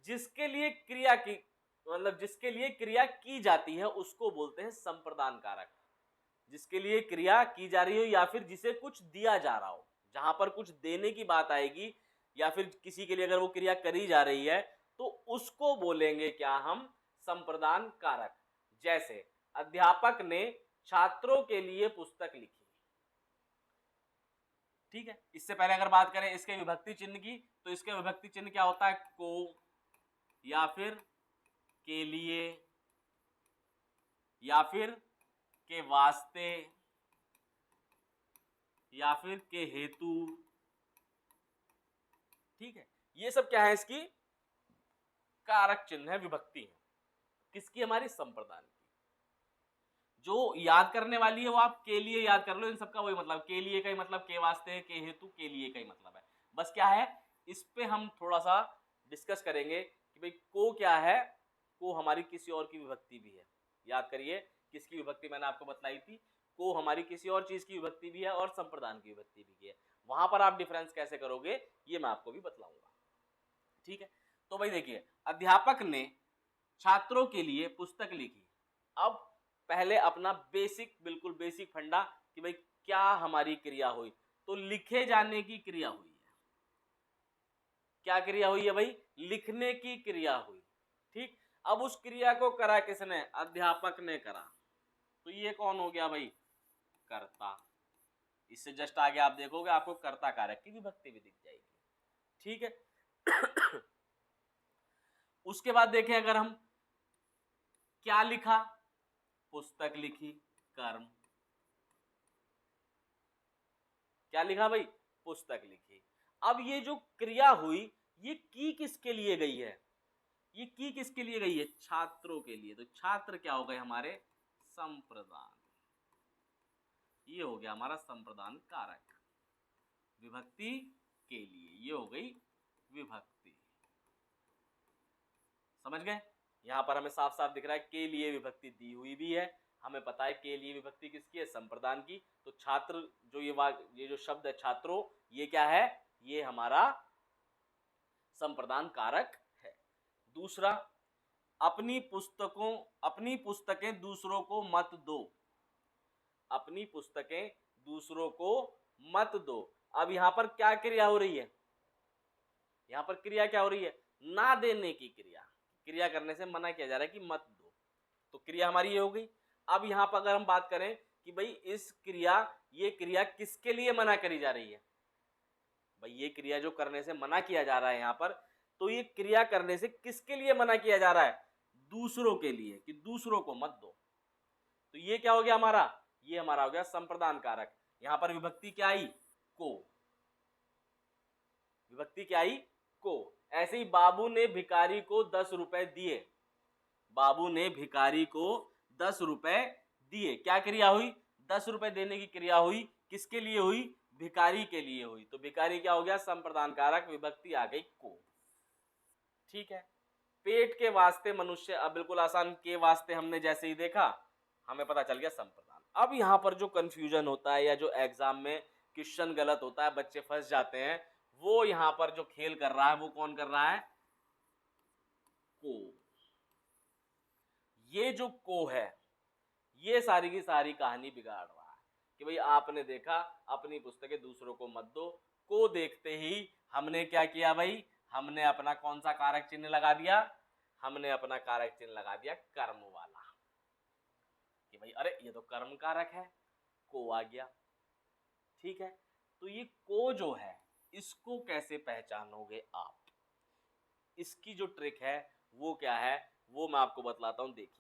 जिसके लिए क्रिया की, मतलब जिसके लिए क्रिया की जाती है उसको बोलते हैं संप्रदान कारक। जिसके लिए क्रिया की जा रही हो या फिर जिसे कुछ दिया जा रहा हो, जहां पर कुछ देने की बात आएगी, या फिर किसी के लिए अगर वो क्रिया करी जा रही है तो उसको बोलेंगे क्या हम, संप्रदान कारक। जैसे अध्यापक ने छात्रों के लिए पुस्तक लिखी। ठीक है। इससे पहले अगर बात करें इसके विभक्ति चिन्ह की, तो इसके विभक्ति चिन्ह क्या होता है, को, या फिर के लिए, या फिर के वास्ते, या फिर के हेतु। ठीक है। ये सब क्या है, इसकी कारक चिन्ह है, विभक्ति है। किसकी, हमारी संप्रदान की। जो याद करने वाली है वो आप के लिए याद कर लो। इन सबका वही मतलब, के लिए का ही मतलब के वास्ते है, के हेतु, के लिए का ही मतलब है। बस क्या है, इस पे हम थोड़ा सा डिस्कस करेंगे कि भाई को क्या है। को हमारी किसी और की विभक्ति भी है। याद करिए किसकी विभक्ति मैंने आपको बतलाई थी, को हमारी किसी और चीज की विभक्ति भी है और संप्रदान की विभक्ति भी है। वहां पर आप डिफरेंस कैसे करोगे ये मैं आपको भी बतलाऊंगा। ठीक है। तो भाई देखिए, अध्यापक ने छात्रों के लिए पुस्तक लिखी। अब पहले अपना बेसिक, बिल्कुल बेसिक फंडा कि भाई क्या हमारी क्रिया हुई, तो लिखे जाने की क्रिया हुई है। क्या क्रिया हुई है भाई, लिखने की क्रिया हुई। ठीक। अब उस क्रिया को करा किसने, अध्यापक ने करा। तो ये कौन हो गया भाई, कर्ता। इससे जस्ट आगे आप देखोगे आपको कर्ता कारक की विभक्ति भी दिख जाएगी। ठीक है। उसके बाद देखें अगर हम, क्या लिखा, पुस्तक लिखी, कर्म। क्या लिखा भाई, पुस्तक लिखी। अब ये जो क्रिया हुई ये की किसके लिए गई है, ये की किसके लिए गई है, छात्रों के लिए। तो छात्र क्या हो गए हमारे, संप्रदान। ये हो गया हमारा संप्रदान कारक, विभक्ति के लिए। ये हो गई विभक्ति। समझ गए। यहां पर हमें साफ साफ दिख रहा है के लिए विभक्ति दी हुई भी है। हमें पता है के लिए विभक्ति किसकी है, संप्रदान की। तो छात्र जो ये जो शब्द है छात्रों, ये क्या है, ये हमारा संप्रदान कारक है। दूसरा, अपनी पुस्तकें दूसरों को मत दो। अपनी पुस्तकें दूसरों को मत दो। अब यहां पर क्या क्रिया हो रही है, यहां पर क्रिया क्या हो रही है, ना देने की क्रिया। क्रिया करने से मना किया जा रहा है कि मत दो। तो क्रिया हमारी ये हो गई। अब यहां पर अगर हम बात करें कि भाई ये क्रिया किसके लिए मना करी जा रही है, भाई ये क्रिया जो करने से मना किया जा रहा है यहां पर, तो ये क्रिया करने से किसके लिए मना किया जा रहा है, दूसरों के लिए, कि दूसरों को मत दो। तो ये क्या हो गया हमारा, ये हमारा हो गया संप्रदान कारक। यहां पर विभक्ति क्या आई, को। विभक्ति क्या आई, को। ऐसे ही बाबू ने भिखारी को 10 रुपए दिए। बाबू ने भिखारी को 10 रुपए दिए, क्या क्रिया हुई, 10 रुपए देने की क्रिया हुई, किसके लिए हुई, भिखारी के लिए हुई, तो भिखारी क्या हो गया, संप्रदान कारक, विभक्ति आ गई को। ठीक है, पेट के वास्ते मनुष्य, अब बिल्कुल आसान, के वास्ते हमने जैसे ही देखा हमें पता चल गया संप्रदान। अब यहां पर जो कंफ्यूजन होता है या जो एग्जाम में क्वेश्चन गलत होता है, बच्चे फंस जाते हैं, वो यहां पर जो खेल कर रहा है वो कौन कर रहा है, को। ये जो को है ये सारी की सारी कहानी बिगाड़ रहा है कि भाई आपने देखा अपनी पुस्तकें दूसरों को मत दो, को देखते ही हमने क्या किया भाई, हमने अपना कौन सा कारक चिन्ह लगा दिया, हमने अपना कारक चिन्ह लगा दिया कर्म वाला, कि भाई अरे ये तो कर्म कारक है, को आ गया। ठीक है, तो ये को जो है इसको कैसे पहचानोगे आप, इसकी जो ट्रिक है वो क्या है, वो मैं आपको बतलाता हूं, देखिए।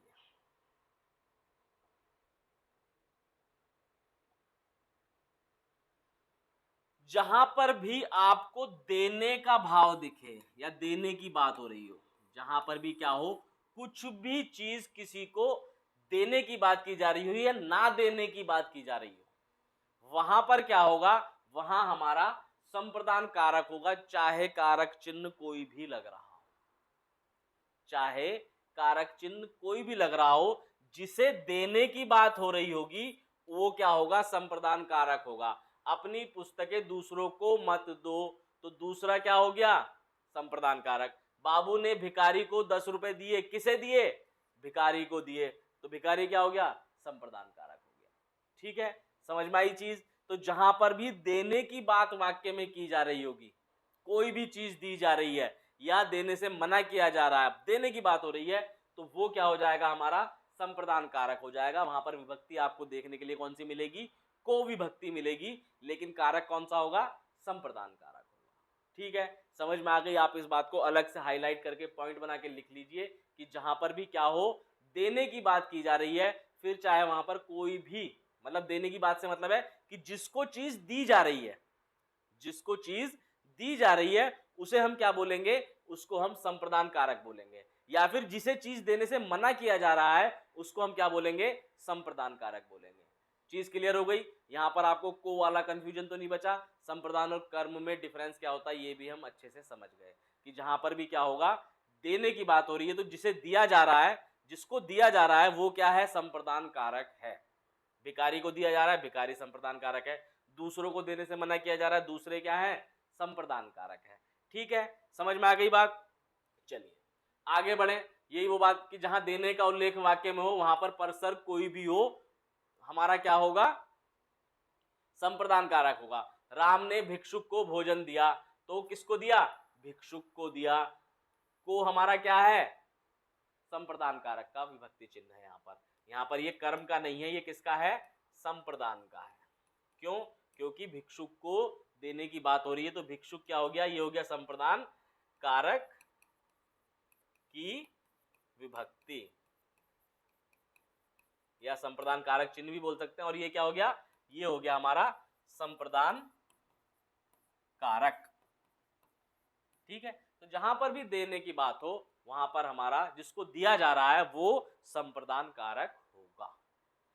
जहां पर भी आपको देने का भाव दिखे या देने की बात हो रही हो, जहां पर भी क्या हो, कुछ भी चीज किसी को देने की बात की जा रही हो या ना देने की बात की जा रही हो, वहां पर क्या होगा, वहां हमारा संप्रदान कारक होगा, चाहे कारक चिन्ह कोई भी लग रहा हो, चाहे कारक चिन्ह कोई भी लग रहा हो, जिसे देने की बात हो रही होगी वो क्या होगा, संप्रदान कारक होगा। अपनी पुस्तकें दूसरों को मत दो, तो दूसरा क्या हो गया, संप्रदान कारक। बाबू ने भिखारी को 10 रुपए दिए, किसे दिए, भिखारी को दिए, तो भिखारी क्या हो गया, संप्रदान कारक हो गया। ठीक है, समझ में आई चीज। तो जहां पर भी देने की बात वाक्य में की जा रही होगी, कोई भी चीज दी जा रही है या देने से मना किया जा रहा है, देने की बात हो रही है, तो वो क्या हो जाएगा, हमारा संप्रदान कारक हो जाएगा। वहां पर विभक्ति आपको देखने के लिए कौन सी मिलेगी, को विभक्ति मिलेगी, लेकिन कारक कौन सा होगा, संप्रदान कारक होगा। ठीक है, समझ में आ गई। आप इस बात को अलग से हाईलाइट करके पॉइंट बना के लिख लीजिए कि जहां पर भी क्या हो, देने की बात की जा रही है, फिर चाहे वहां पर कोई भी, मतलब देने की बात से मतलब है कि जिसको चीज दी जा रही है, जिसको चीज दी जा रही है उसे हम क्या बोलेंगे, उसको हम संप्रदान कारक बोलेंगे, या फिर जिसे चीज देने से मना किया जा रहा है उसको हम क्या बोलेंगे, संप्रदान कारक बोलेंगे। चीज क्लियर हो गई। यहां पर आपको को वाला कंफ्यूजन तो नहीं बचा, संप्रदान और कर्म में डिफरेंस क्या होता है ये भी हम अच्छे से समझ गए कि जहां पर भी क्या होगा, देने की बात हो रही है तो जिसे दिया जा रहा है, जिसको दिया जा रहा है वो क्या है, संप्रदान कारक है। भिखारी को दिया जा रहा है, भिखारी संप्रदान कारक है। दूसरों को देने से मना किया जा रहा है, दूसरे क्या है, संप्रदान कारक है। ठीक है, समझ में आ गई बात। चलिए आगे बढ़े। यही वो बात कि जहां देने का उल्लेख वाक्य में हो वहां पर परसर कोई भी हो, हमारा क्या होगा, संप्रदान कारक होगा। राम ने भिक्षुक को भोजन दिया, तो किसको दिया, भिक्षुक को दिया, को हमारा क्या है, संप्रदान कारक का विभक्ति चिन्ह है। यहां पर ये कर्म का नहीं है, ये किसका है, संप्रदान का है। क्यों, क्योंकि भिक्षुक को देने की बात हो रही है, तो भिक्षुक क्या हो गया, ये हो गया संप्रदान कारक की विभक्ति, या संप्रदान कारक चिन्ह भी बोल सकते हैं। और ये क्या हो गया, ये हो गया हमारा संप्रदान कारक। ठीक है, तो जहां पर भी देने की बात हो वहां पर हमारा जिसको दिया जा रहा है वो संप्रदान कारक होगा।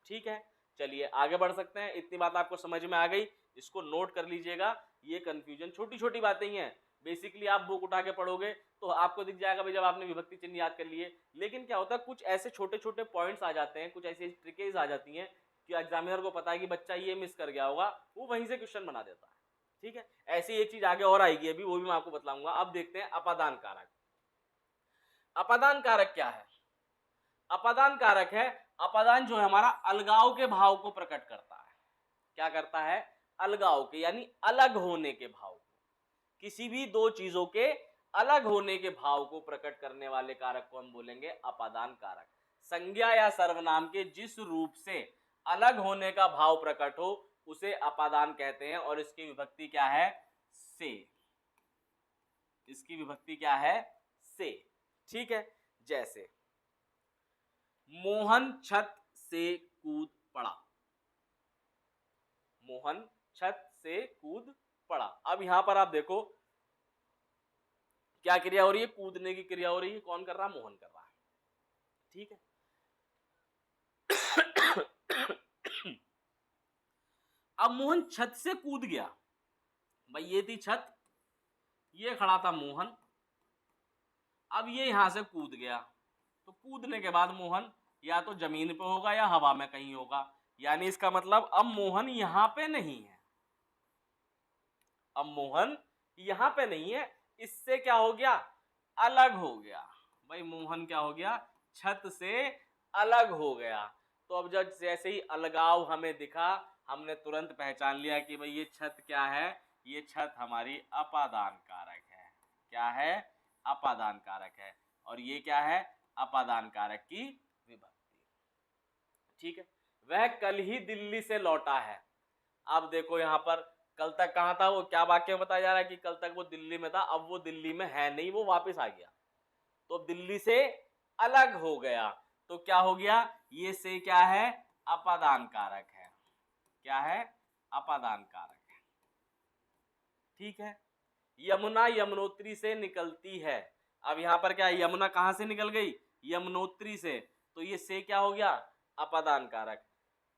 ठीक है, चलिए आगे बढ़ सकते हैं। इतनी बात आपको समझ में आ गई, इसको नोट कर लीजिएगा। ये कंफ्यूजन छोटी छोटी बातें ही हैं, बेसिकली आप बुक उठा के पढ़ोगे तो आपको दिख जाएगा भाई, जब आपने विभक्ति चिन्ह याद कर लिए। लेकिन क्या होता है, कुछ ऐसे छोटे छोटे पॉइंट्स आ जाते हैं, कुछ ऐसी ट्रिकेज आ जाती हैं कि एग्जामिनर को पता है कि बच्चा ये मिस कर गया होगा, वो वहीं से क्वेश्चन बना देता है। ठीक है, ऐसी एक चीज आगे और आएगी अभी, वो भी मैं आपको बतलाऊंगा। अब देखते हैं अपादान कारक। अपादान कारक क्या है, अपादान कारक है, अपादान जो है हमारा अलगाव के भाव को प्रकट करता है। क्या करता है, अलगाव के यानी अलग होने के भाव को, किसी भी दो चीजों के अलग होने के भाव को प्रकट करने वाले कारक को हम बोलेंगे अपादान कारक। संज्ञा या सर्वनाम के जिस रूप से अलग होने का भाव प्रकट हो उसे अपादान कहते हैं, और इसकी विभक्ति क्या है, से। इसकी विभक्ति क्या है, से। ठीक है, जैसे मोहन छत से कूद पड़ा, मोहन छत से कूद पड़ा। अब यहां पर आप देखो क्या क्रिया हो रही है, कूदने की क्रिया हो रही है, कौन कर रहा है, मोहन कर रहा है। ठीक है अब मोहन छत से कूद गया। भाई ये थी छत, ये खड़ा था मोहन, अब ये यहां से कूद गया। तो कूदने के बाद मोहन या तो जमीन पे होगा या हवा में कहीं होगा, यानी इसका मतलब अब मोहन यहां पे नहीं है। अब मोहन यहां पे नहीं है, इससे क्या हो गया, अलग हो गया। भाई मोहन क्या हो गया, छत से अलग हो गया। तो अब जब जैसे ही अलगाव हमें दिखा, हमने तुरंत पहचान लिया कि भाई ये छत क्या है, ये छत हमारी अपादान कारक है। क्या है, अपादान कारक है। और ये क्या है, अपादान कारक की विभक्ति। ठीक है, वह कल ही दिल्ली से लौटा है। अब देखो यहां पर कल तक कहां था वो, क्या वाक्य बताया जा रहा है कि कल तक वो दिल्ली में था, अब वो दिल्ली में है नहीं, वो वापस आ गया। तो दिल्ली से अलग हो गया। तो क्या हो गया, ये से क्या है, अपादान कारक है। क्या है, अपादान कारक है। ठीक है, यमुना यमुनोत्री से निकलती है। अब यहां पर क्या है, यमुना कहां से निकल गई, यमुनोत्री से। तो ये से क्या हो गया, अपादान कारक।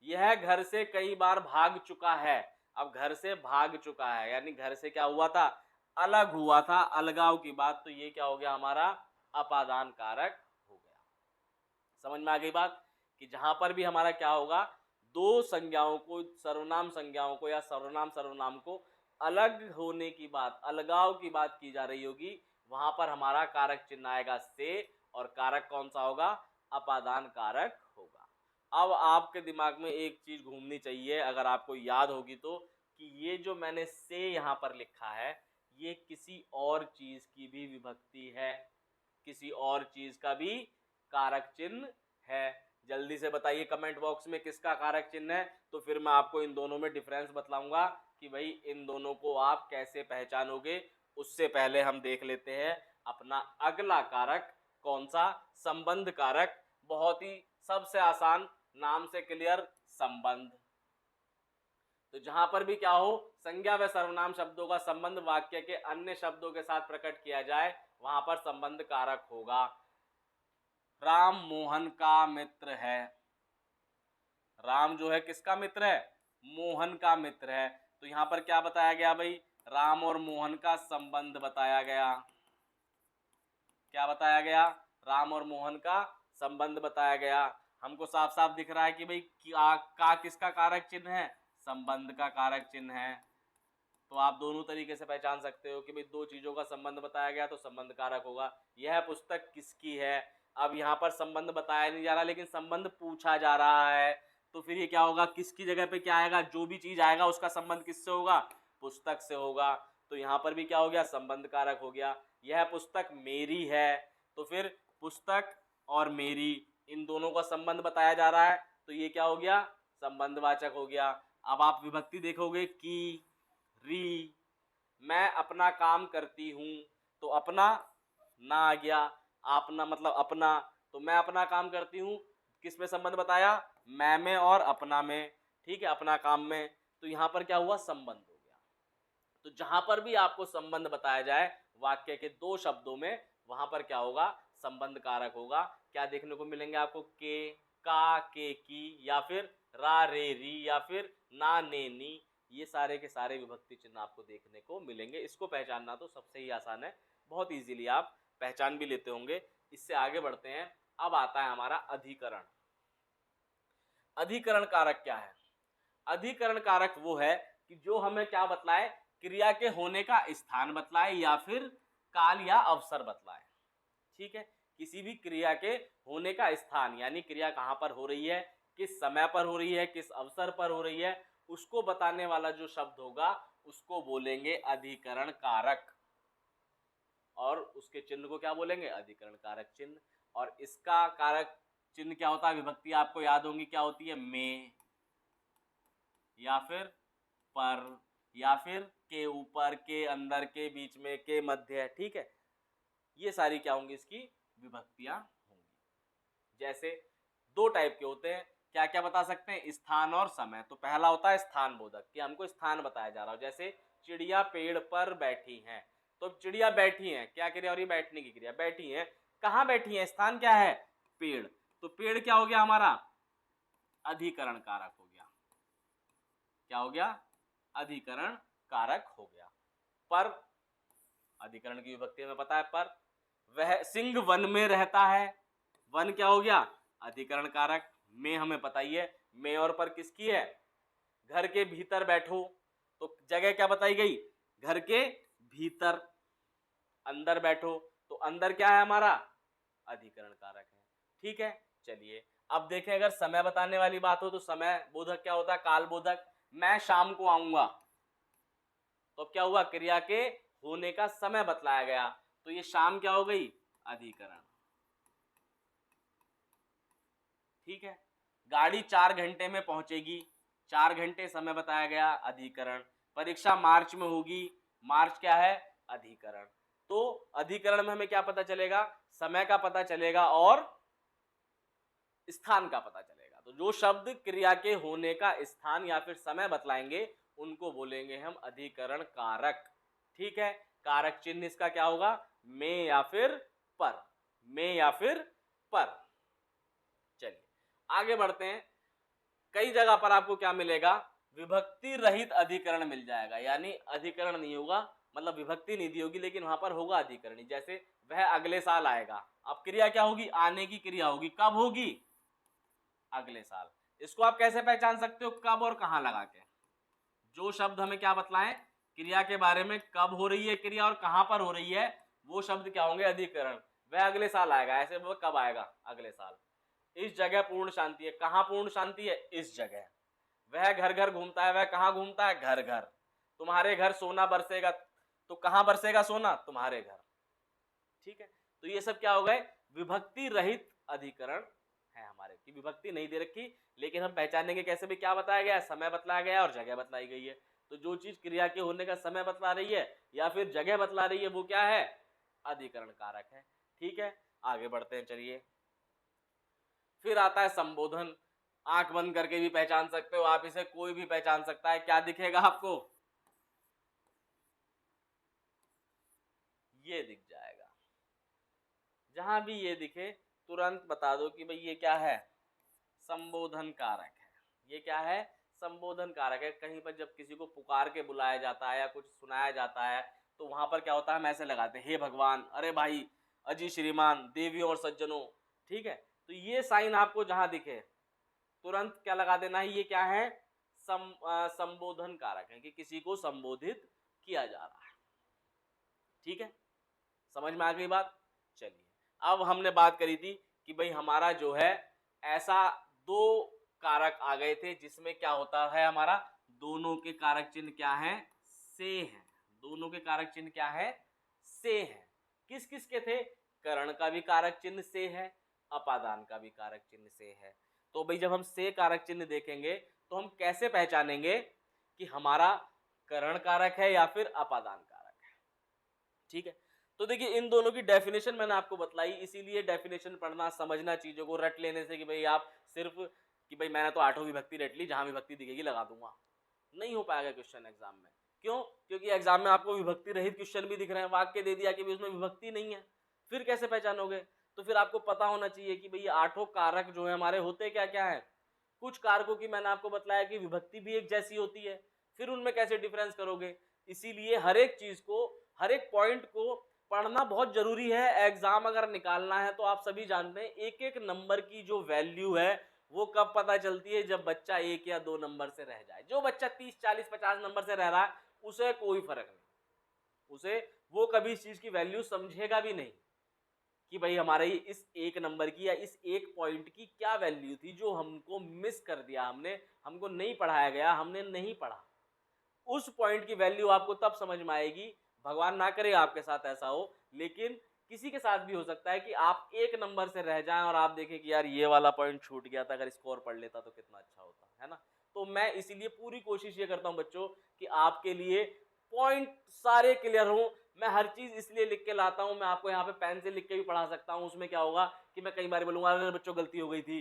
यह घर से कई बार भाग चुका है। अब घर से भाग चुका है, यानी घर से क्या हुआ था, अलग हुआ था, अलगाव की बात। तो ये क्या हो गया, हमारा अपादान कारक हो गया। समझ में आ गई बात, कि जहां पर भी हमारा क्या होगा, दो संज्ञाओं को, सर्वनाम संज्ञाओं को या सर्वनाम सर्वनाम को अलग होने की बात, अलगाव की बात की जा रही होगी, वहां पर हमारा कारक चिन्ह आएगा से, और कारक कौन सा होगा, अपादान कारक होगा। अब आपके दिमाग में एक चीज घूमनी चाहिए, अगर आपको याद होगी तो, कि ये जो मैंने से यहां पर लिखा है, ये किसी और चीज की भी विभक्ति है, किसी और चीज का भी कारक चिन्ह है। जल्दी से बताइए कमेंट बॉक्स में किसका कारक चिन्ह है, तो फिर मैं आपको इन दोनों में डिफरेंस बतलाऊंगा कि भाई इन दोनों को आप कैसे पहचानोगे। उससे पहले हम देख लेते हैं अपना अगला कारक कौन सा, संबंध कारक। बहुत ही सबसे आसान, नाम से क्लियर, संबंध। तो जहां पर भी क्या हो, संज्ञा व सर्वनाम शब्दों का संबंध वाक्य के अन्य शब्दों के साथ प्रकट किया जाए, वहां पर संबंध कारक होगा। राम मोहन का मित्र है। राम जो है किसका मित्र है, मोहन का मित्र है। तो यहां पर क्या बताया गया भाई, राम और मोहन का संबंध बताया गया। क्या बताया गया, राम और मोहन का संबंध बताया गया। हमको साफ साफ दिख रहा है कि भाई का किसका कारक चिन्ह है, संबंध का कारक चिन्ह है। तो आप दोनों तरीके से पहचान सकते हो कि भाई दो चीजों का संबंध बताया गया तो संबंध कारक होगा। यह पुस्तक किसकी है, अब यहाँ पर संबंध बताया नहीं जा रहा, लेकिन संबंध पूछा जा रहा है। तो फिर ये क्या होगा, किसकी जगह पे क्या आएगा, जो भी चीज आएगा उसका संबंध किससे होगा, पुस्तक से होगा। तो यहाँ पर भी क्या हो गया, संबंध कारक हो गया। यह पुस्तक मेरी है, तो फिर पुस्तक और मेरी, इन दोनों का संबंध बताया जा रहा है, तो ये क्या हो गया, संबंधवाचक हो गया। अब आप विभक्ति देखोगे, की, री। मैं अपना काम करती हूं, तो अपना ना आ गया, अपना मतलब अपना, तो मैं अपना काम करती हूं, किस में संबंध बताया, मैं में और अपना में। ठीक है, अपना काम में। तो यहां पर क्या हुआ, संबंध हो गया। तो जहां पर भी आपको संबंध बताया जाए वाक्य के दो शब्दों में, वहां पर क्या होगा, संबंध कारक होगा। क्या देखने को मिलेंगे आपको, के, का, के, की, या फिर रा, रे, री, या फिर ना, ने, नी। ये सारे के सारे विभक्ति चिन्ह आपको देखने को मिलेंगे। इसको पहचानना तो सबसे ही आसान है, बहुत इजीली आप पहचान भी लेते होंगे। इससे आगे बढ़ते हैं। अब आता है हमारा अधिकरण। अधिकरण कारक क्या है, अधिकरण कारक वो है कि जो हमें क्या बतलाए, क्रिया के होने का स्थान बतलाए या फिर काल या अवसर बतलाए। ठीक है, किसी भी क्रिया के होने का स्थान, यानी क्रिया कहां पर हो रही है, किस समय पर हो रही है, किस अवसर पर हो रही है, उसको बताने वाला जो शब्द होगा उसको बोलेंगे अधिकरण कारक। और उसके चिन्ह को क्या बोलेंगे, अधिकरण कारक चिन्ह। और इसका कारक चिन्ह क्या होता है, विभक्ति आपको याद होंगी क्या होती है, में, या फिर पर, या फिर के ऊपर, के अंदर, के बीच में, के मध्य। ठीक है, ये सारी क्या होंगी, इसकी विभक्तियां होंगी। जैसे दो टाइप के होते हैं, क्या क्या बता सकते हैं, स्थान और समय। तो पहला होता है स्थान बोधक, कि हमको स्थान बताया जा रहा हो। जैसे चिड़िया पेड़ पर बैठी हैं, तो चिड़िया बैठी हैं, क्या क्रिया हो रही है, बैठने की क्रिया, बैठी हैं। कहाँ बैठी हैं, स्थान क्या है, पेड़। तो पेड़ क्या हो गया हमारा, अधिकरण कारक हो गया। क्या हो गया? अधिकरण कारक हो गया। पर अधिकरण की विभक्ति में पता है पर। वह सिंह वन में रहता है, वन क्या हो गया? अधिकरण कारक। में हमें पता ही है, में और पर किसकी है? घर के भीतर बैठो, तो जगह क्या बताई गई? घर के भीतर। अंदर बैठो, तो अंदर क्या है हमारा? अधिकरण कारक है। ठीक है, चलिए अब देखें, अगर समय बताने वाली बात हो तो समय बोधक क्या होता है? काल बोधक। मैं शाम को आऊंगा, तो क्या हुआ? क्रिया के होने का समय बतलाया गया, तो ये शाम क्या हो गई? अधिकरण। ठीक है, गाड़ी 4 घंटे में पहुंचेगी, 4 घंटे समय बताया गया, अधिकरण। परीक्षा मार्च में होगी, मार्च क्या है? अधिकरण। तो अधिकरण में हमें क्या पता चलेगा? समय का पता चलेगा और स्थान का पता चलेगा। तो जो शब्द क्रिया के होने का स्थान या फिर समय बतलाएंगे उनको बोलेंगे हम अधिकरण कारक। ठीक है, कारक चिन्ह इसका क्या होगा? में या फिर पर। में या फिर पर। चलिए आगे बढ़ते हैं। कई जगह पर आपको क्या मिलेगा? विभक्ति रहित अधिकरण मिल जाएगा, यानी अधिकरण नहीं होगा, मतलब विभक्ति नहीं दी होगी लेकिन वहां पर होगा अधिकरण। जैसे वह अगले साल आएगा, अब क्रिया क्या होगी? आने की क्रिया होगी। कब होगी? अगले साल। इसको आप कैसे पहचान सकते हो? कब और कहां लगा के। जो शब्द हमें क्या बतलाएं क्रिया के बारे में, कब हो रही है क्रिया और कहां पर हो रही है, वो शब्द क्या होंगे? अधिकरण। वह अगले साल आएगा, ऐसे वो कब आएगा? अगले साल। इस जगह पूर्ण शांति है, कहां पूर्ण शांति है? इस जगह। वह घर घर घूमता है, वह कहां घूमता है? घर घर। तुम्हारे घर सोना बरसेगा, तो कहां बरसेगा सोना? तुम्हारे घर। ठीक है, तो ये सब क्या हो गए? विभक्ति रहित अधिकरण है हमारे की। विभक्ति नहीं दे रखी, लेकिन हम पहचानेंगे कैसे भी? क्या बताया गया है? समय बतलाया गया और जगह बतलाई गई है। तो जो चीज क्रिया के होने का समय बतला रही है या फिर जगह बतला रही है वो क्या है? अधिकरण कारक है। ठीक है, आगे बढ़ते हैं। चलिए फिर आता है संबोधन। आंख बंद करके भी पहचान सकते हो आप इसे, कोई भी पहचान सकता है। क्या दिखेगा आपको? ये दिख जाएगा। जहां भी ये दिखे तुरंत बता दो कि भाई ये क्या है? संबोधन कारक है। ये क्या है? संबोधन कारक है। कहीं पर जब किसी को पुकार के बुलाया जाता है या कुछ सुनाया जाता है तो वहां पर क्या होता है? हम ऐसे लगाते हैं, हे भगवान, अरे भाई, अजी श्रीमान, देवियों और सज्जनों। ठीक है, तो ये साइन आपको जहां दिखे तुरंत क्या लगा देना है? ये क्या है? संबोधन कारक है, कि किसी को संबोधित किया जा रहा है। ठीक है, समझ में आ गई बात? चलिए अब हमने बात करी थी कि भाई हमारा जो है ऐसा दो कारक आ गए थे जिसमें क्या होता है? हमारा दोनों के कारक चिन्ह क्या है? से हैं। दोनों के कारक चिन्ह क्या है? से हैं। किस किस के थे? करण का भी कारक चिन्ह से है, अपादान का भी कारक चिन्ह से है। तो भाई जब हम से कारक चिन्ह देखेंगे तो हम कैसे पहचानेंगे कि हमारा करण कारक है या फिर अपादान कारक है? ठीक है, तो देखिए इन दोनों की डेफिनेशन मैंने आपको बतलाई, इसीलिए डेफिनेशन पढ़ना, समझना, चीजों को रट लेने से कि भाई आप सिर्फ कि भाई मैंने तो 8वीं विभक्ति रट ली, जहां विभक्ति दिखेगी लगा दूंगा, नहीं हो पाएगा क्वेश्चन एग्जाम में। क्यों? क्योंकि एग्जाम में आपको विभक्ति रहित क्वेश्चन भी दिख रहे हैं, वाक्य दे दिया कि भाई उसमें विभक्ति नहीं है, फिर कैसे पहचानोगे? तो फिर आपको पता होना चाहिए कि भाई ये 8 कारक जो है हमारे होते क्या क्या है। कुछ कारकों की मैंने आपको बताया कि विभक्ति भी एक जैसी होती है, फिर उनमें कैसे डिफरेंस करोगे? इसीलिए हर एक चीज को, हर एक पॉइंट को पढ़ना बहुत जरूरी है। एग्जाम अगर निकालना है तो आप सभी जानते हैं एक एक नंबर की जो वैल्यू है वो कब पता चलती है? जब बच्चा 1 या 2 नंबर से रह जाए। जो बच्चा 30, 40, 50 नंबर से रह रहा है उसे कोई फर्क नहीं, उसे वो कभी इस चीज की वैल्यू समझेगा भी नहीं कि भाई हमारे इस एक नंबर की या इस एक पॉइंट की क्या वैल्यू थी जो हमको मिस कर दिया, हमने, हमको नहीं पढ़ाया गया, हमने नहीं पढ़ा। उस पॉइंट की वैल्यू आपको तब समझ में आएगी, भगवान ना करे आपके साथ ऐसा हो, लेकिन किसी के साथ भी हो सकता है कि आप एक नंबर से रह जाएं और आप देखें कि यार ये वाला पॉइंट छूट गया था, अगर इसको और पढ़ लेता तो कितना अच्छा होता, है ना? तो मैं इसीलिए पूरी कोशिश ये करता हूं बच्चों कि आपके लिए पॉइंट सारे क्लियर हो। मैं हर चीज इसलिए लिख के लाता हूं, मैं आपको यहाँ पे पेन से लिख के भी पढ़ा सकता हूँ। उसमें क्या होगा कि मैं कई बार बोलूंगा अरे बच्चों गलती हो गई थी,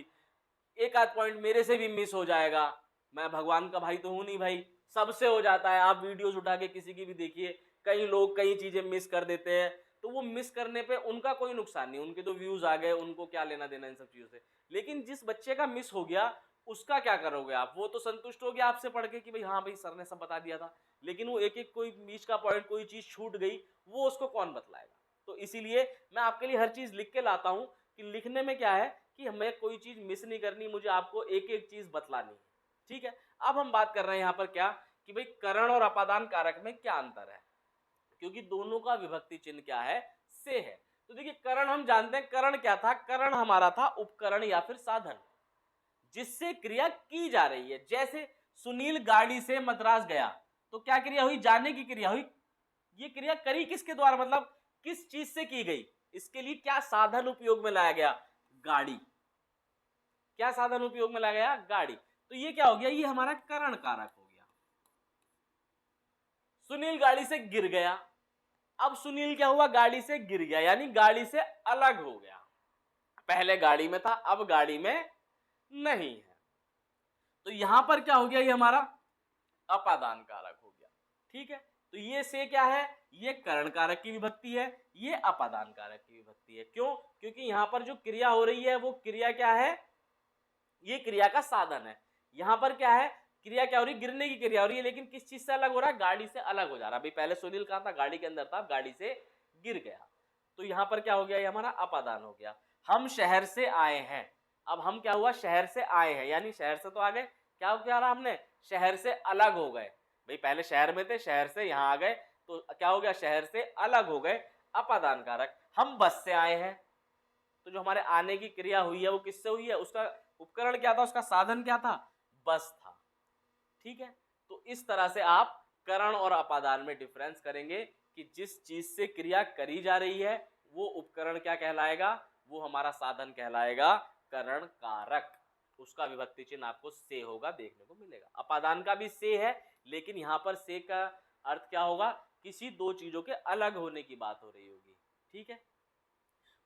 एक आध पॉइंट मेरे से भी मिस हो जाएगा, मैं भगवान का भाई तो हूं नहीं भाई, सबसे हो जाता है। आप वीडियोस उठा के किसी की भी देखिए, कई लोग कई चीजें मिस कर देते हैं, तो वो मिस करने पे उनका कोई नुकसान नहीं, उनके तो व्यूज आ गए, उनको क्या लेना देना इन सब चीजों से। लेकिन जिस बच्चे का मिस हो गया उसका क्या करोगे आप? वो तो संतुष्ट हो गया आपसे पढ़ के कि भाई हाँ भाई सर ने सब बता दिया था, लेकिन वो एक-एक कोई बीच का पॉइंट कोई चीज़ छूट गई, वो उसको कौन बतलाएगा? तो इसीलिए मैं आपके लिए हर चीज़ लिख के लाता हूँ कि लिखने में क्या है कि हमें कोई चीज़ मिस नहीं करनी, मुझे आपको एक-एक चीज़ बतलानी है, ठीक है? अब हम बात कर रहे हैं यहाँ पर क्या कि भाई करण और अपादान कारक में क्या अंतर है? क्योंकि दोनों का विभक्ति चिन्ह क्या है? से है। तो देखिए करण हम जानते हैं, करण क्या था? करण हमारा था उपकरण या फिर साधन, जिससे क्रिया की जा रही है। जैसे सुनील गाड़ी से मद्रास गया, तो क्या क्रिया हुई? जाने की क्रिया हुई। ये क्रिया करी किसके द्वारा, मतलब किस चीज से की गई? इसके लिए क्या साधन उपयोग में लाया गया? गाड़ी। क्या साधन उपयोग में लाया गया? गाड़ी। तो ये क्या हो गया? ये हमारा करण कारक हो गया। सुनील गाड़ी से गिर गया, अब सुनील क्या हुआ? गाड़ी से गिर गया, यानी गाड़ी से अलग हो गया। पहले गाड़ी में था, अब गाड़ी में नहीं है। तो यहां पर क्या हो गया? ये हमारा अपादान कारक हो गया, ठीक है? तो ये से क्या है? ये करण कारक की विभक्ति है, ये अपादान कारक की विभक्ति है। क्यों? क्योंकि यहां पर जो क्रिया हो रही है वो क्रिया क्या है? ये क्रिया का साधन है। यहां पर क्या है? क्रिया क्या हो रही है? गिरने की क्रिया हो रही है, लेकिन किस चीज से अलग हो रहा है? गाड़ी से अलग हो जा रहा है। भाई पहले सुनील कहां था? गाड़ी के अंदर था, गाड़ी से गिर गया। तो यहां पर क्या हो गया? ये हमारा अपादान हो गया। हम शहर से आए हैं, अब हम क्या हुआ? शहर से आए हैं, यानी शहर से तो आ गए, क्या क्या रहा हमने? शहर से अलग हो गए। भाई पहले शहर में थे, शहर से यहां आ गए, तो क्या हो गया? शहर से अलग हो गए, अपादान कारक। हम बस से आए हैं, तो जो हमारे आने की क्रिया हुई है वो किससे हुई है? उसका उपकरण क्या था? उसका साधन क्या था? बस था, ठीक है? तो इस तरह से आप करण और अपादान में डिफरेंस करेंगे कि जिस चीज से क्रिया करी जा रही है वो उपकरण क्या कहलाएगा? वो हमारा साधन कहलाएगा करण कारक। उसका विभक्ति चिन्ह आपको से होगा, देखने को मिलेगा। अपादान का भी से है, लेकिन यहां पर से का अर्थ क्या होगा? किसी दो चीजों के अलग होने की बात हो रही होगी, ठीक है?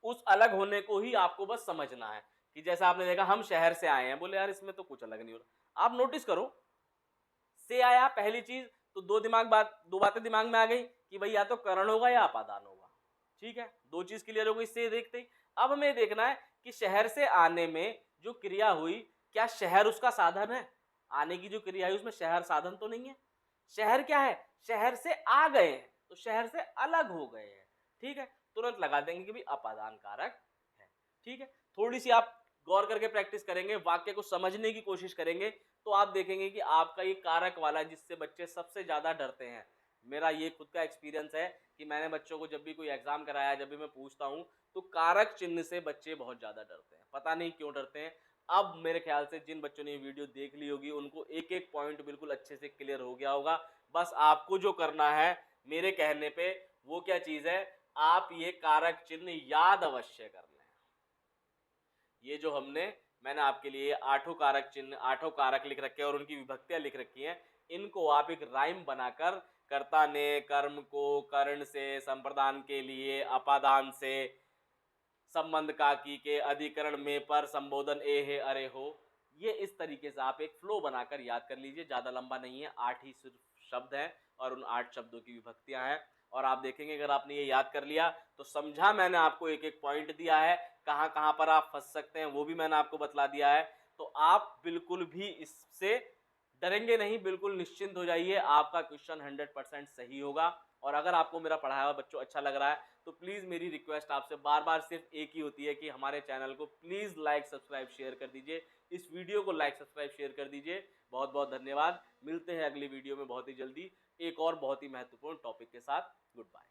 उस अलग होने को ही आपको बस समझना है कि जैसा आपने देखा हम शहर से आए हैं, बोले यार इसमें तो कुछ अलग नहीं हो रहा। आप नोटिस करो, से आया पहली चीज, तो दो बातें दिमाग में आ गई कि भाई या तो करण होगा या अपादान होगा, ठीक है? दो चीज क्लियर हो गई से देखते ही। अब हमें देखना है कि शहर से आने में जो क्रिया हुई, क्या शहर उसका साधन है? आने की जो क्रिया है उसमें शहर साधन तो नहीं है। शहर क्या है? शहर से आ गए हैं, तो शहर से अलग हो गए हैं, ठीक है? तुरंत लगा देंगे कि भाई अपादान कारक है, ठीक है? थोड़ी सी आप गौर करके प्रैक्टिस करेंगे, वाक्य को समझने की कोशिश करेंगे, तो आप देखेंगे कि आपका ये कारक वाला जिससे बच्चे सबसे ज्यादा डरते हैं, मेरा ये खुद का एक्सपीरियंस है कि मैंने बच्चों को जब भी कोई एग्जाम कराया, जब भी मैं पूछता हूँ, तो कारक चिन्ह से बच्चे बहुत ज्यादा डरते हैं। पता नहीं क्यों डरते हैं। अब मेरे ख्याल से जिन बच्चों ने ये वीडियो देख ली होगी उनको एक एक पॉइंट बिल्कुल अच्छे से क्लियर हो गया होगा। बस आपको जो करना है मेरे कहने पे, वो क्या चीज है? आप ये कारक चिन्ह याद अवश्य करना है। ये जो मैंने आपके लिए आठों कारक चिन्ह, आठों कारक लिख रखे हैं और उनकी विभक्तियां लिख रखी हैं, इनको आप एक राइम बनाकर, कर्ता ने कर्म को कर्ण से, संप्रदान के लिए अपादान से, संबंध का की के अधिकरण में पर संबोधन ए है अरे हो, ये इस तरीके से आप एक फ्लो बनाकर याद कर लीजिए। ज्यादा लंबा नहीं है, 8 ही सिर्फ शब्द हैं और उन 8 शब्दों की विभक्तियां हैं। और आप देखेंगे अगर आपने ये याद कर लिया तो समझा मैंने आपको एक एक पॉइंट दिया है, कहां कहां पर आप फंस सकते हैं वो भी मैंने आपको बतला दिया है। तो आप बिल्कुल भी इससे डरेंगे नहीं, बिल्कुल निश्चिंत हो जाइए, आपका क्वेश्चन 100% सही होगा। और अगर आपको मेरा पढ़ाया हुआ बच्चों अच्छा लग रहा है तो प्लीज़ मेरी रिक्वेस्ट आपसे बार बार सिर्फ एक ही होती है कि हमारे चैनल को प्लीज़ लाइक सब्सक्राइब शेयर कर दीजिए, इस वीडियो को लाइक सब्सक्राइब शेयर कर दीजिए। बहुत बहुत धन्यवाद। मिलते हैं अगली वीडियो में बहुत ही जल्दी एक और बहुत ही महत्वपूर्ण टॉपिक के साथ। Good bye.